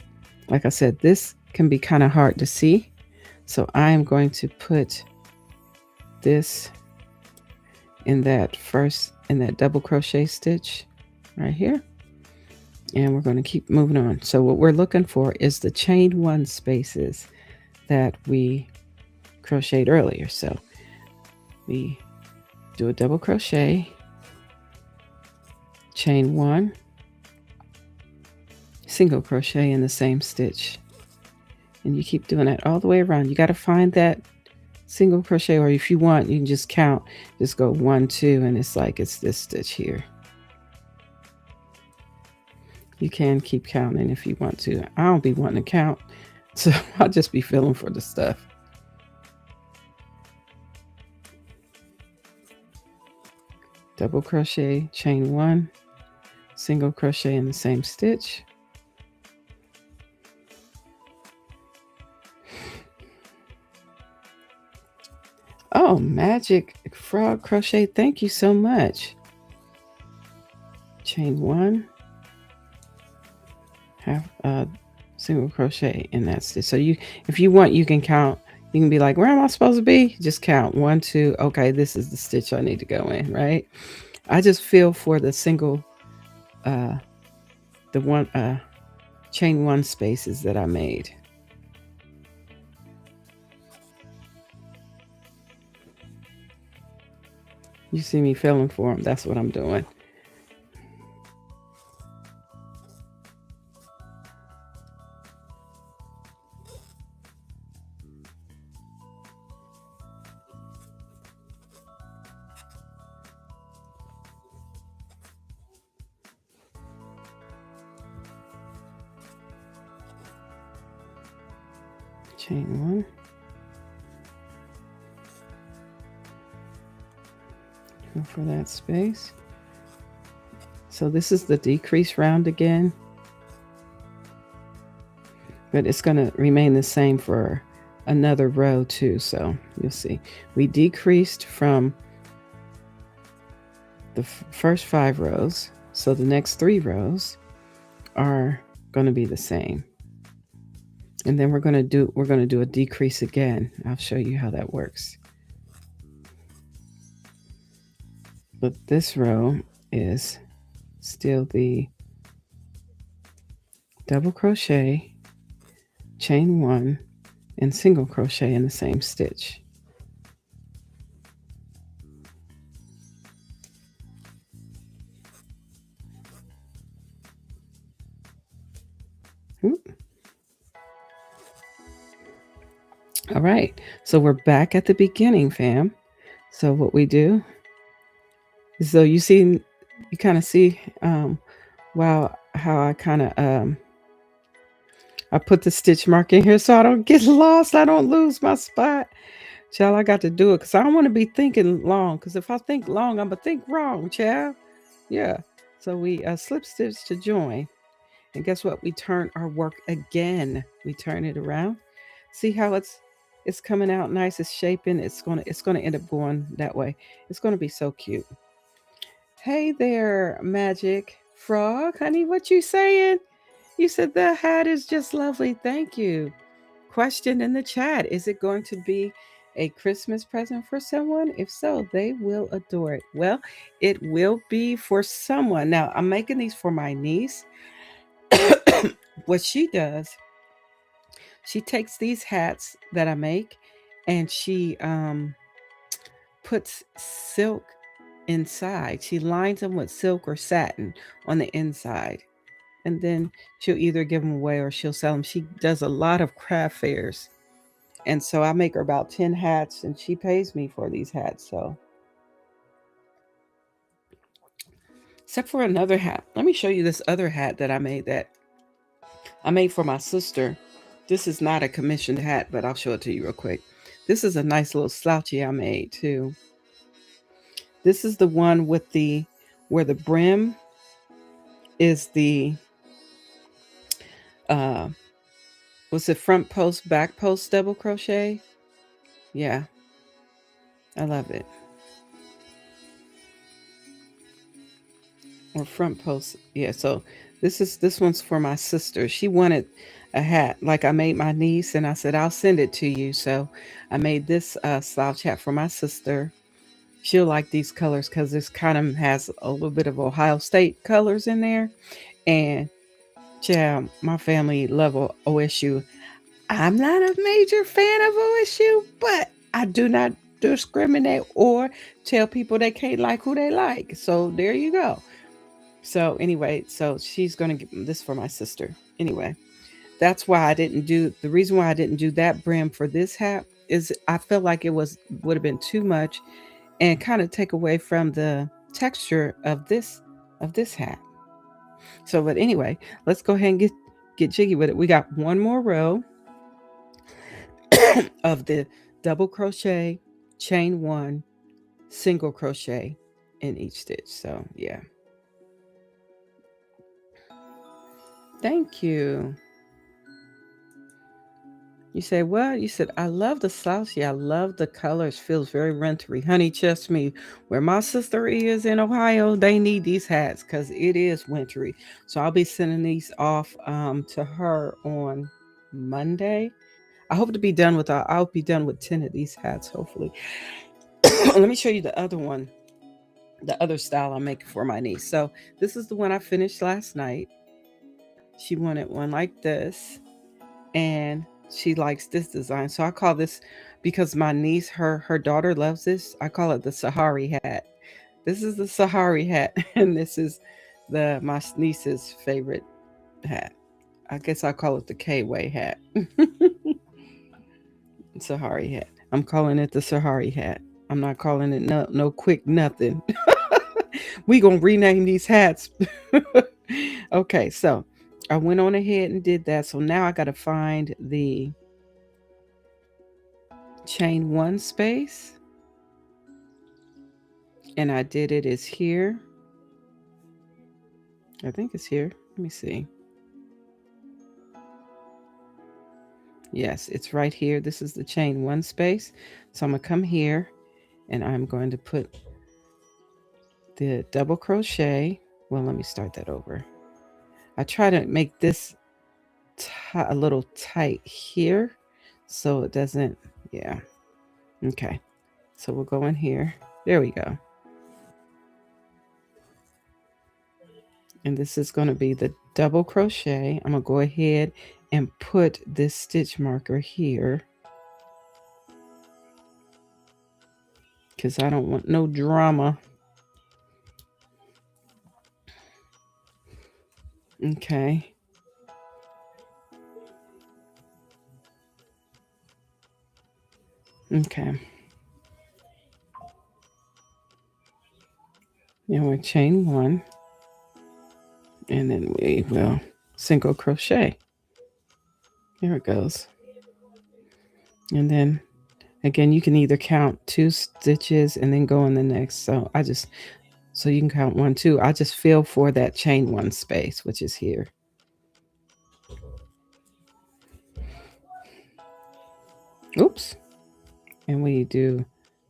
like I said, this can be kind of hard to see. So I am going to put this in that double crochet stitch right here. And we're going to keep moving on. So what we're looking for is the chain one spaces that we crocheted earlier. So we do a double crochet, chain one, single crochet in the same stitch. And you keep doing that all the way around. You got to find that single crochet, or if you want, you can just count, just go 1, 2, and it's like it's this stitch here. You can keep counting if you want to. I don't be wanting to count, so I'll just be feeling for the stuff. Double crochet, chain one, single crochet in the same stitch. Oh, Magic Frog Crochet, thank you so much. Chain one, have a single crochet in that stitch. So if you want, you can count. You can be like, where am I supposed to be? Just count 1, 2. Okay, this is the stitch I need to go in, right? I just feel for the single, chain one spaces that I made. You see me feeling for them. That's what I'm doing. Chain one. Go for that space. So this is the decrease round again, but it's going to remain the same for another row too. So you'll see we decreased from the first 5 rows. So the next 3 rows are going to be the same. And then we're going to do a decrease again. I'll show you how that works. But this row is still the double crochet, chain 1, and single crochet in the same stitch. All right, so we're back at the beginning, fam. So what we do is, so you kind of see, wow, how I kind of I put the stitch mark in here so I don't get lost. I don't lose my spot. Child, I got to do it because I don't want to be thinking long. Because if I think long, I'm going to think wrong, child. Yeah. So we slip stitch to join. And guess what? We turn our work again. We turn it around. See how it's coming out nice. It's shaping. It's gonna end up going that way. It's gonna be so cute. Hey there, Magic Frog, honey. What you saying? You said the hat is just lovely. Thank you. Question in the chat: is it going to be a Christmas present for someone? If so, they will adore it. Well, it will be for someone. Now, I'm making these for my niece. What she does, she takes these hats that I make and she puts silk inside. She lines them with silk or satin on the inside. And then she'll either give them away or she'll sell them. She does a lot of craft fairs. And so I make her about 10 hats and she pays me for these hats. So, except for another hat. Let me show you this other hat that I made for my sister. This is not a commissioned hat, but I'll show it to you real quick. This is a nice little slouchy I made too. This is the one with where the brim is the uh was it front post, back post double crochet? Yeah, I love it. Or front post. Yeah, so this one's for my sister. She wanted a hat. Like I made my niece and I said I'll send it to you. So I made this slouch hat for my sister. She'll like these colors because this kind of has a little bit of Ohio State colors in there. And yeah, my family love OSU. I'm not a major fan of OSU, but I do not discriminate or tell people they can't like who they like. So there you go. So anyway, so she's gonna get this for my sister. Anyway, that's why I didn't do the reason why I didn't do that brim for this hat is I felt like it would have been too much and kind of take away from the texture of this hat. So, but anyway, let's go ahead and get jiggy with it. We got one more row of the double crochet, chain 1, single crochet in each stitch. So, yeah. Thank you. You say, what? You said, I love the slouchy. I love the colors. Feels very wintry. Honey, trust me, where my sister is in Ohio, they need these hats because it is wintry. So I'll be sending these off to her on Monday. I hope to be done with, I'll be done with 10 of these hats, hopefully. Let me show you the other one, the other style I'm making for my niece. So this is the one I finished last night. She wanted one like this. And she likes this design. So I call this, because my niece, her daughter loves this, I call it the Sahari hat. This is the Sahari hat, and this is my niece's favorite hat. I guess I call it the K-Way hat. Sahari hat. I'm calling it the Sahari hat. I'm not calling it no quick nothing. We gonna rename these hats. Okay, so I went on ahead and did that. So now I gotta find the chain 1 space, and I did it is here. I think it's here. Let me see. Yes, it's right here. This is the chain 1 space. So I'm gonna come here and I'm going to put the double crochet. Well, let me start that over. I try to make this a little tight here so it doesn't, yeah. Okay, so we'll go in here. There we go. And this is going to be the double crochet. I'm going to go ahead and put this stitch marker here because I don't want no drama. Okay. Okay. Now we chain one, and then we will single crochet. There it goes. And then again, you can either count 2 stitches and then go on the next. So you can count 1, 2. I just feel for that chain one space, which is here. Oops. And we do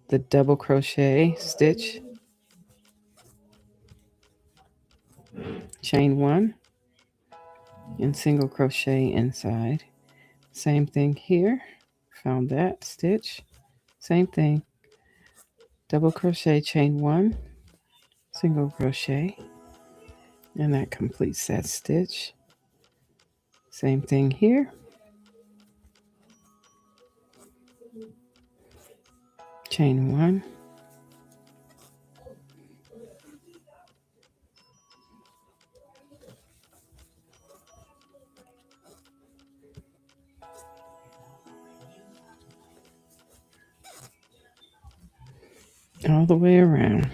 the double crochet stitch, chain one, and single crochet inside. Same thing here. Found that stitch. Same thing. Double crochet, chain one, single crochet, and that completes that stitch. Same thing here. Chain one, all the way around.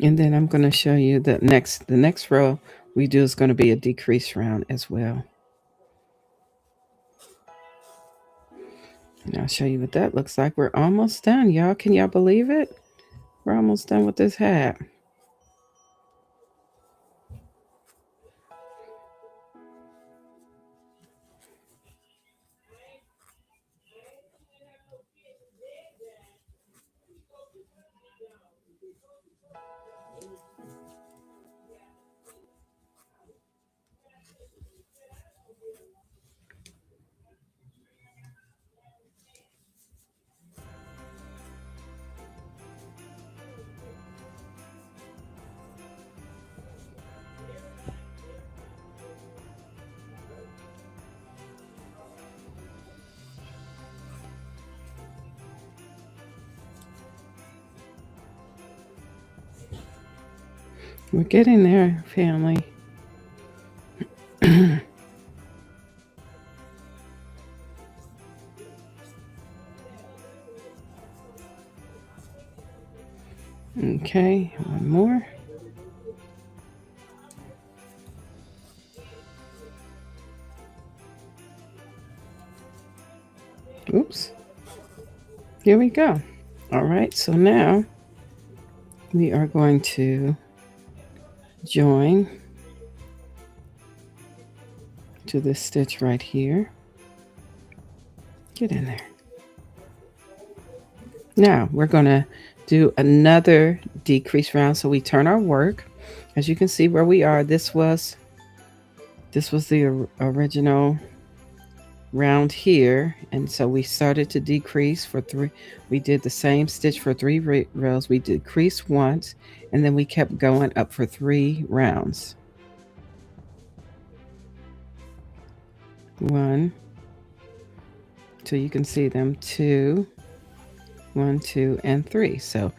And then I'm going to show you the next row we do is going to be a decrease round as well. And I'll show you what that looks like. We're almost done, y'all. Can y'all believe it? We're almost done with this hat. We're getting there, family. Okay, one more. Oops. Here we go. All right, so now we are going to join to this stitch right here. Get in there. Now we're going to do another decrease round. So we turn our work. As you can see where we are, this was the original round here, and so we started to decrease for 3. We did the same stitch for 3 rows. We decreased once, and then we kept going up for 3 rounds. 1, so you can see them, 2, 1, 2, and 3. So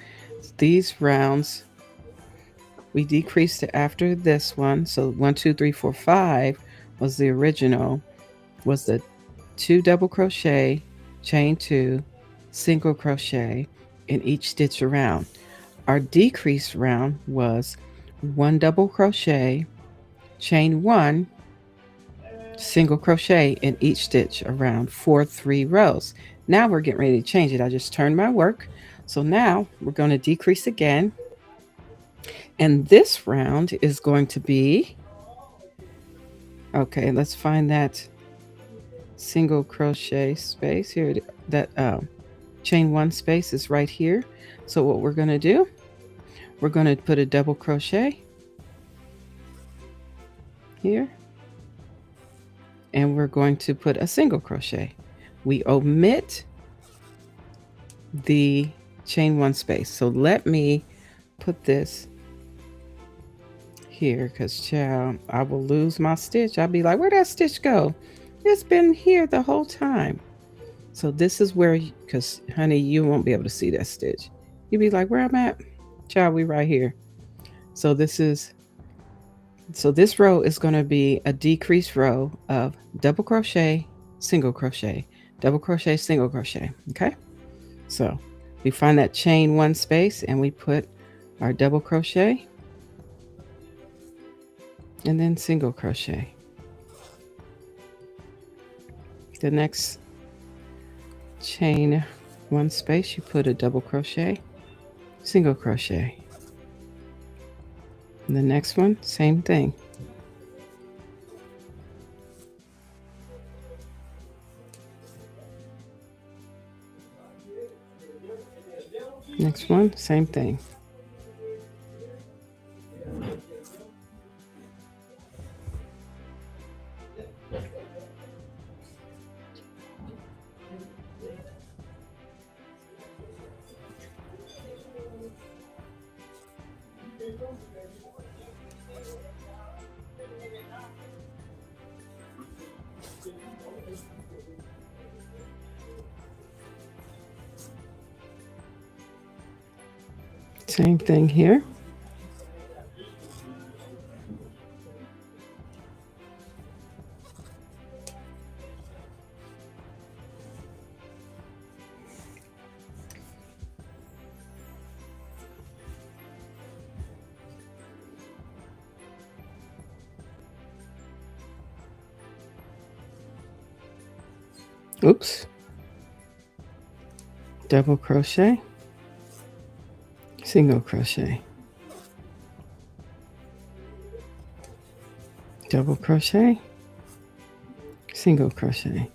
these rounds we decreased it after this one. So 1, 2, 3, 4, 5 was the original, was the 2 double crochet, chain 2, single crochet in each stitch around. Our decreased round was 1 double crochet, chain 1, single crochet in each stitch around for 3 rows. Now we're getting ready to change it. I just turned my work. So now we're going to decrease again. And this round is going to be, okay, let's find that single crochet space here. That chain 1 space is right here. So what we're going to do we're going to put a double crochet here, and we're going to put a single crochet. We omit the chain one space. So let me put this here, because child, I will lose my stitch. I'll be like, where'd that stitch go? It's been here the whole time. So this is where, because honey, you won't be able to see that stitch. You'll be like, where I'm at? Child, we right here. So this row is going to be a decreased row of double crochet, single crochet, double crochet, single crochet. Okay. So we find that chain one space and we put our double crochet and then single crochet. The next chain one space, you put a double crochet, single crochet. And the next one, same thing. Next one, same thing. Same thing here. Oops. Double crochet, single crochet, double crochet, single crochet.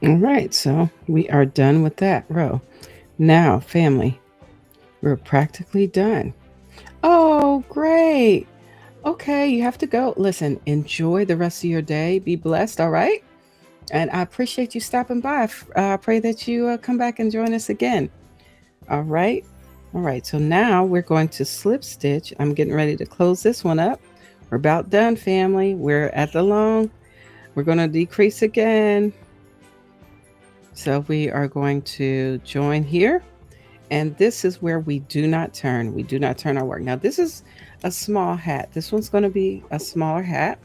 All right, so we are done with that row. Now, family, we're practically done. Oh, great. Okay, you have to go. Listen, enjoy the rest of your day. Be blessed, all right? And I appreciate you stopping by. I pray that you come back and join us again. All right. All right, so now we're going to slip stitch. I'm getting ready to close this one up. We're about done, family. We're at the long. We're going to decrease again. So we are going to join here. And this is where we do not turn. We do not turn our work. Now, this is a small hat. This one's going to be a smaller hat.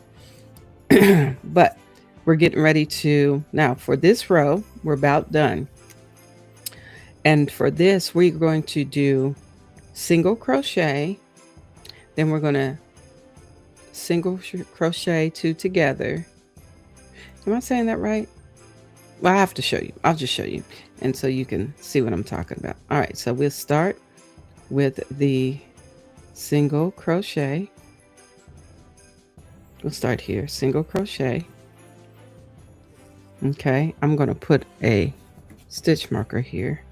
But we're getting ready to, now for this row, we're about done. And for this, we're going to do single crochet. Then we're going to single crochet two together. Am I saying that right? Well, I have to show you. I'll just show you. And so you can see what I'm talking about. All right, so we'll start with the single crochet. We'll start here, single crochet. Okay, I'm going to put a stitch marker here.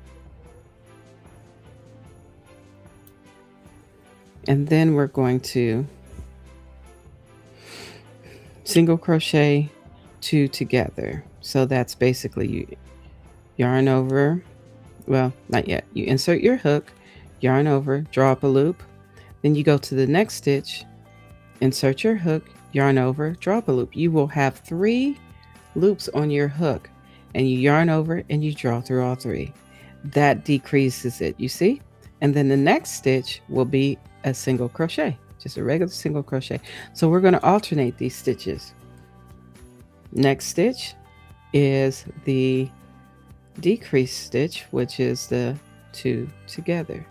And then we're going to single crochet two together. So that's basically you yarn over, well, not yet. You insert your hook, yarn over, draw up a loop. Then you go to the next stitch insert your hook, yarn over, draw up a loop. You will have 3 loops on your hook, and you yarn over and you draw through all 3. That decreases it, you see? And then the next stitch will be a single crochet, just a regular single crochet. So we're going to alternate these stitches. Next stitch is the decrease stitch, which is the 2 together.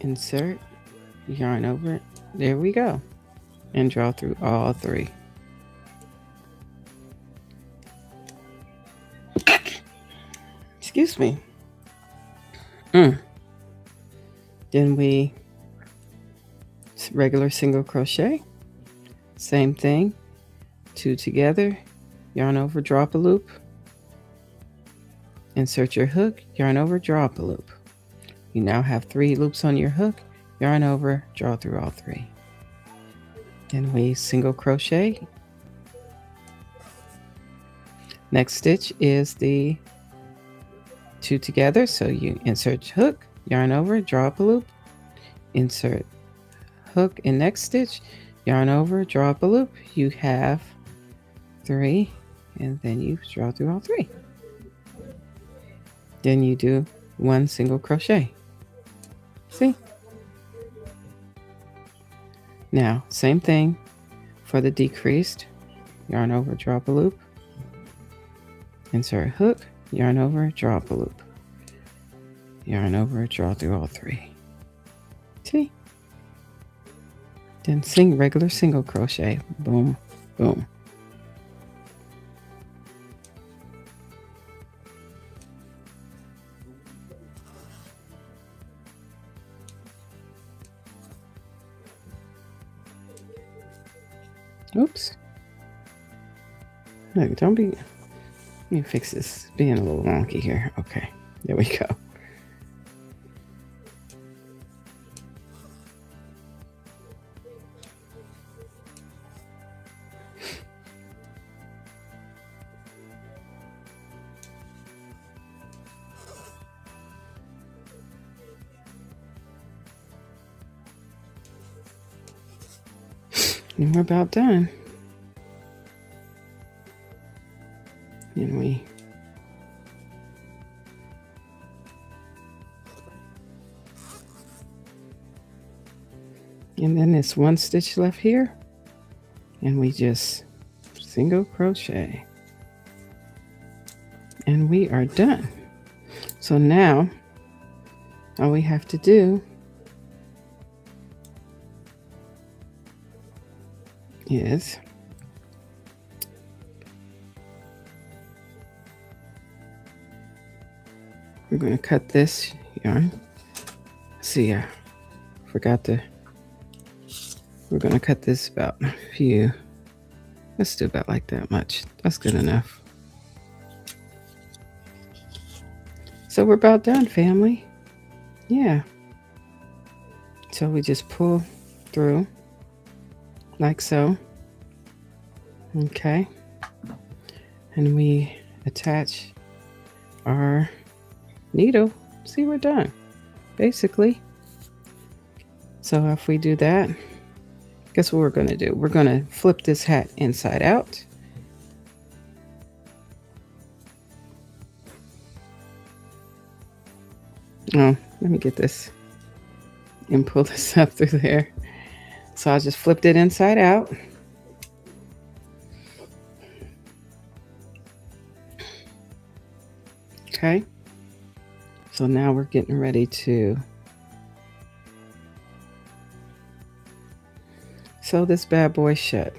Insert, yarn over it, there we go, and draw through all 3. Excuse me. Then we regular single crochet, same thing, 2 together, yarn over, draw up a loop, insert your hook, yarn over, draw up a loop. You now have 3 loops on your hook, yarn over, draw through all 3. Then we single crochet. Next stitch is the 2 together, so you insert hook, yarn over, draw up a loop, insert hook in next stitch, yarn over, draw up a loop. You have 3, and then you draw through all 3. Then you do 1 single crochet. See? Now, same thing for the decreased. Yarn over, draw up a loop, insert hook, yarn over, draw up a loop, yarn over, draw through all 3. See? Then sing regular single crochet. Boom, boom. Oops. Look, don't be. Let me fix this. Being a little wonky here. Okay, there we go. And we're about done. And then there's 1 stitch left here, and we just single crochet, and we are done. So now all we have to do is we're going to cut this yarn. See, I forgot to. We're going to cut this about a few. Let's do about like that much. That's good enough. So we're about done, family. Yeah. So we just pull through like so. Okay. And we attach our needle. See, we're done, basically. So if we do that, guess what we're going to do? We're going to flip this hat inside out. Oh, let me get this and pull this up through there. So I just flipped it inside out. Okay. So now we're getting ready to sew this bad boy shut.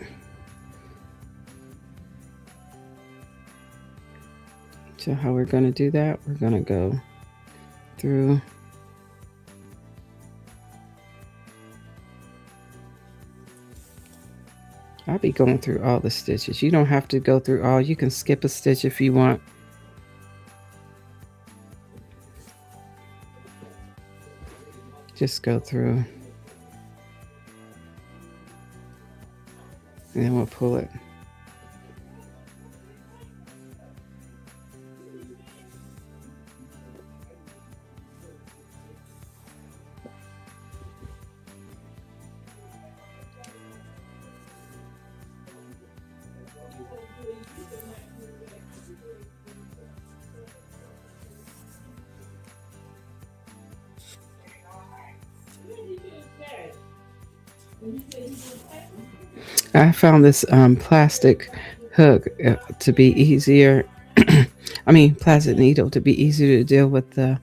So how we're going to do that, we're going to go through I'll be going through all the stitches. You don't have to go through all. You can skip a stitch if you want. Just go through. And then we'll pull it. I found this plastic hook to be easier. I mean, plastic needle to be easier to deal with the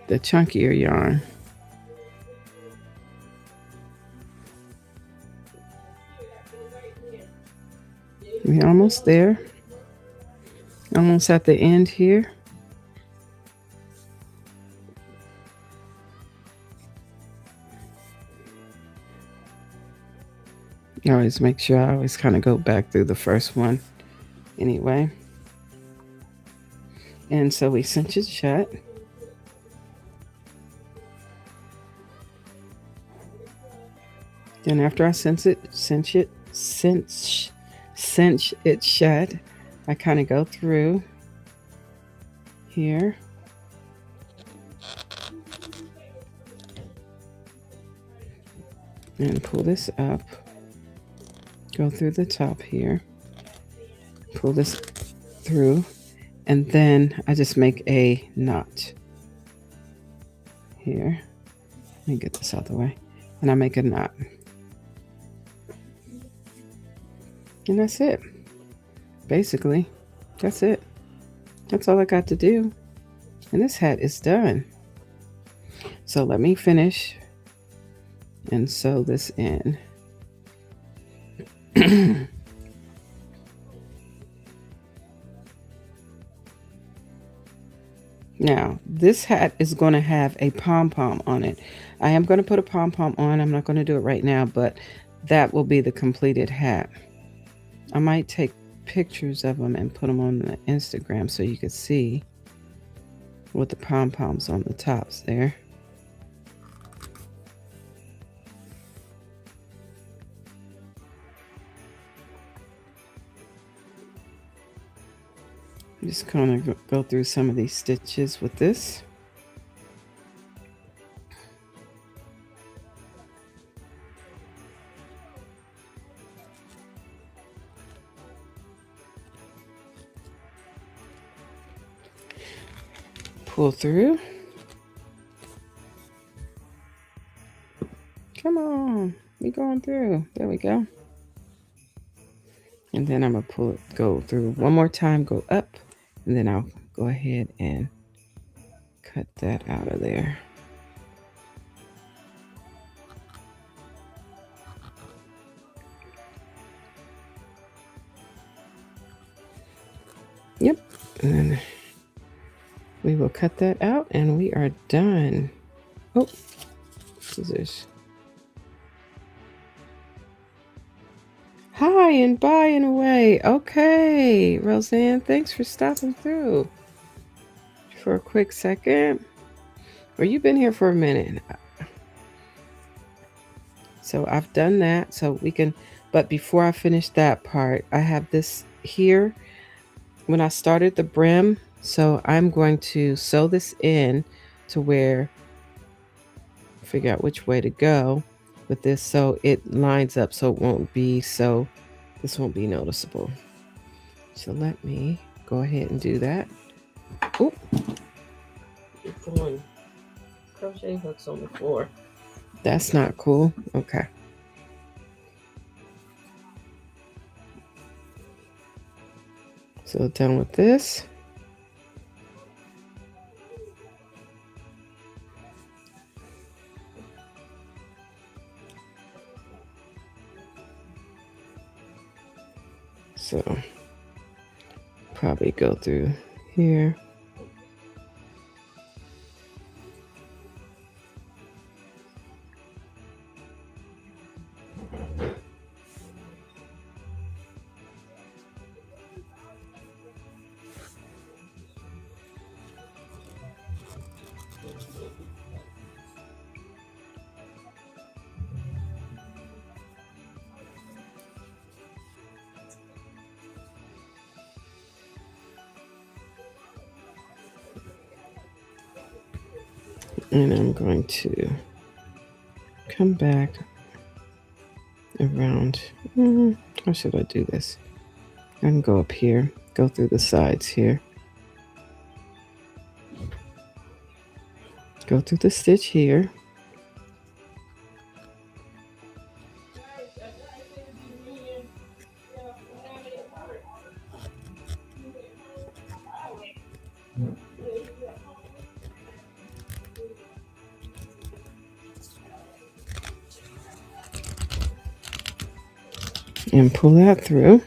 chunkier yarn. We're almost there. Almost at the end here. I always make sure I always kind of go back through the first one anyway. And so we cinch it shut. Then after I cinch it shut, I kind of go through here. And pull this up. Go through the top here. Pull this through. And then I just make a knot here. Let me get this out of the way. And I make a knot. And that's it. Basically, that's it. That's all I got to do. And this hat is done. So let me finish and sew this in. Now, this hat is going to have a pom-pom on it. I am going to put a pom-pom on. I'm not going to do it right now, but that will be the completed hat. I might take pictures of them and put them on the Instagram so you can see with the pom-poms on the tops there. Just kind of go through some of these stitches with this. Pull through. Come on, we going through. There we go. And then I'm gonna go through one more time, go up, and then I'll go ahead and cut that out of there. Yep, and then we will cut that out and we are done. Oh, scissors. Hi and bye and away. Okay, Roseanne, thanks for stopping through for a quick second. Or you've been here for a minute. So I've done that. So we can, but before I finish that part, I have this here when I started the brim. So I'm going to sew this in to where, figure out which way to go with this so it lines up so it won't be so, this won't be noticeable. So let me go ahead and do that. Oh, you're pulling crochet hooks on the floor. That's not cool. Okay. So done with this. So probably go through here. And I'm going to come back around. How should I do this? I can go up here, go through the sides here. Go through the stitch here. And pull that through.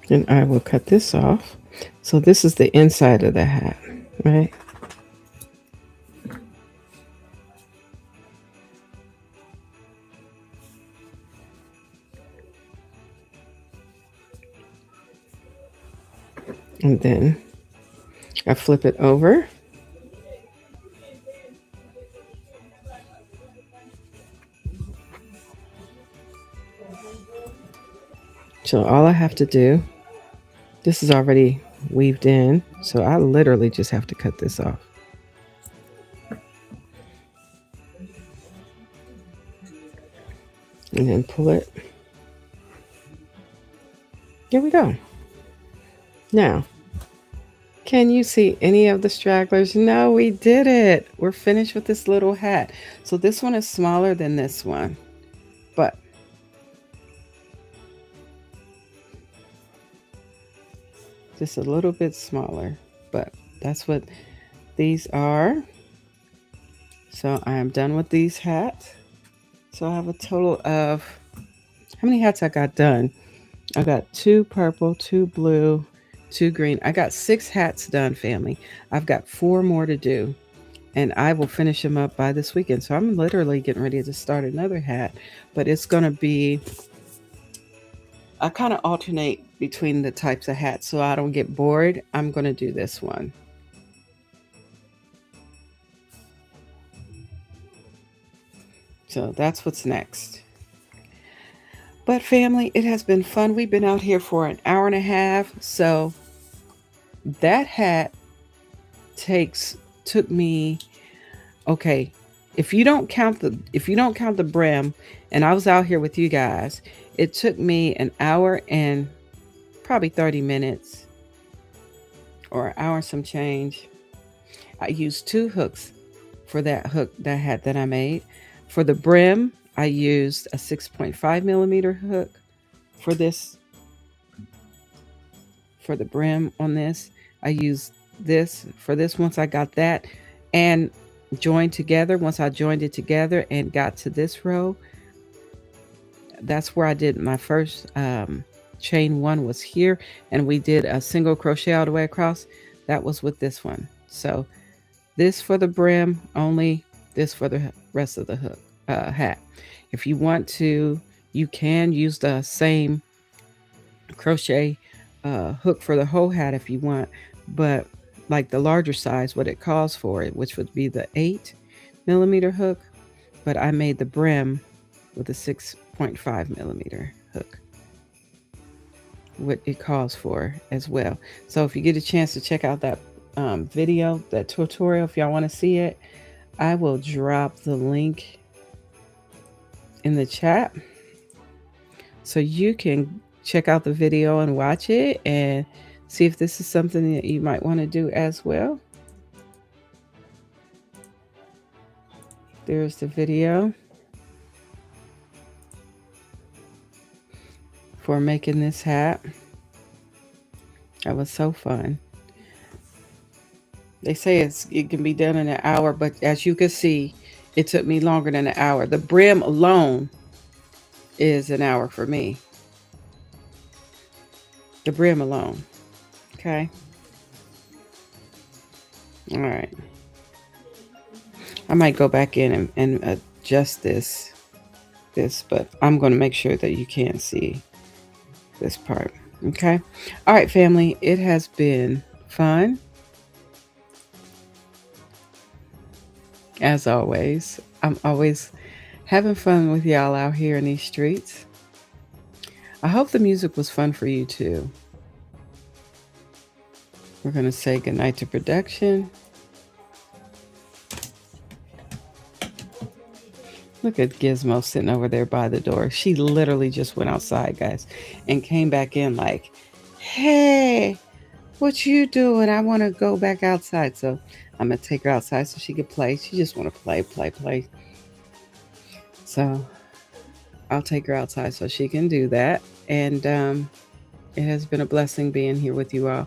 Then I will cut this off. So this is the inside of the hat, right? And then I flip it over. So all I have to do, this is already weaved in, so I literally just have to cut this off. And then pull it. Here we go. Now, can you see any of the stragglers? No, we did it. We're finished with this little hat. So this one is smaller than this one, but just a little bit smaller, but that's what these are. So I am done with these hats. So I have a total of, how many hats I got done? I got 2 purple, 2 blue, 2 green. I got 6 hats done, family. I've got 4 more to do, and I will finish them up by this weekend. So I'm literally getting ready to start another hat, but it's going to be, I kind of alternate between the types of hats so I don't get bored. I'm going to do this one. So that's what's next. But family, it has been fun. We've been out here for an hour and a half. So that hat took me, okay, if you don't count the brim, and I was out here with you guys, it took me an hour and probably 30 minutes, or an hour and some change. I used 2 hooks for that hat that I made. For the brim, I used a 6.5 millimeter hook for this. For the brim on this, I used this for this. Once I got that and joined together, once I joined it together and got to this row, that's where I did my first chain 1 was here, and we did a single crochet all the way across. That was with this one. So this for the brim only, this for the rest of the hook hat. If you want to, you can use the same crochet hook for the whole hat if you want, but like the larger size, what it calls for it, which would be the 8 millimeter hook, but I made the brim with a 6.5 millimeter hook, what it calls for as well. So if you get a chance to check out that video, that tutorial, if y'all want to see it, I will drop the link in the chat so you can check out the video and watch it and see if this is something that you might want to do as well. There's the video for making this hat. That was so fun. They say it can be done in an hour, but as you can see, it took me longer than an hour. The brim alone is an hour for me. The brim alone. Okay. All right. I might go back in and adjust this, but I'm going to make sure that you can see this part. Okay. All right, family. It has been fun. As always, I'm always having fun with y'all out here in these streets. I hope the music was fun for you too. We're going to say goodnight to production. Look at Gizmo sitting over there by the door. She literally just went outside, guys, and came back in like, "Hey, what you doing? I want to go back outside." So I'm gonna take her outside so she can play. She just want to play, play, play. So I'll take her outside so she can do that. And it has been a blessing being here with you all.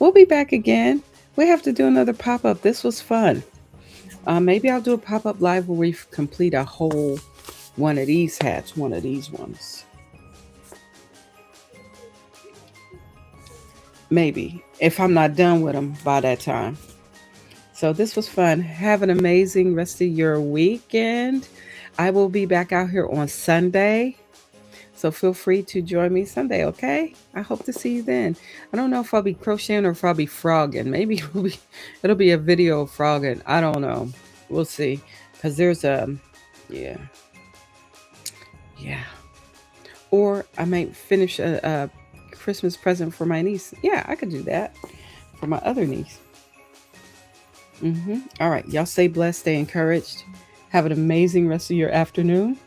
We'll be back again. We have to do another pop up. This was fun. Maybe I'll do a pop up live where we complete a whole one of these hats, one of these ones. Maybe if I'm not done with them by that time. So this was fun. Have an amazing rest of your weekend. I will be back out here on Sunday. So feel free to join me Sunday, okay? I hope to see you then. I don't know if I'll be crocheting or if I'll be frogging. Maybe it'll be a video of frogging. I don't know. We'll see. Because there's yeah, yeah. Or I might finish a Christmas present for my niece. Yeah, I could do that for my other niece. All right. Y'all stay blessed, stay encouraged. Have an amazing rest of your afternoon.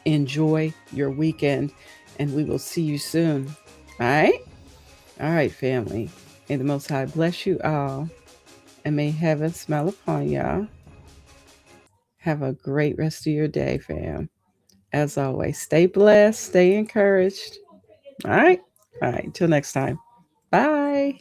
Enjoy your weekend, and we will see you soon. All right? All right, family. May the Most High bless you all, and may heaven smile upon y'all. Have a great rest of your day, fam. As always, stay blessed, stay encouraged. All right? All right. Until next time. Bye.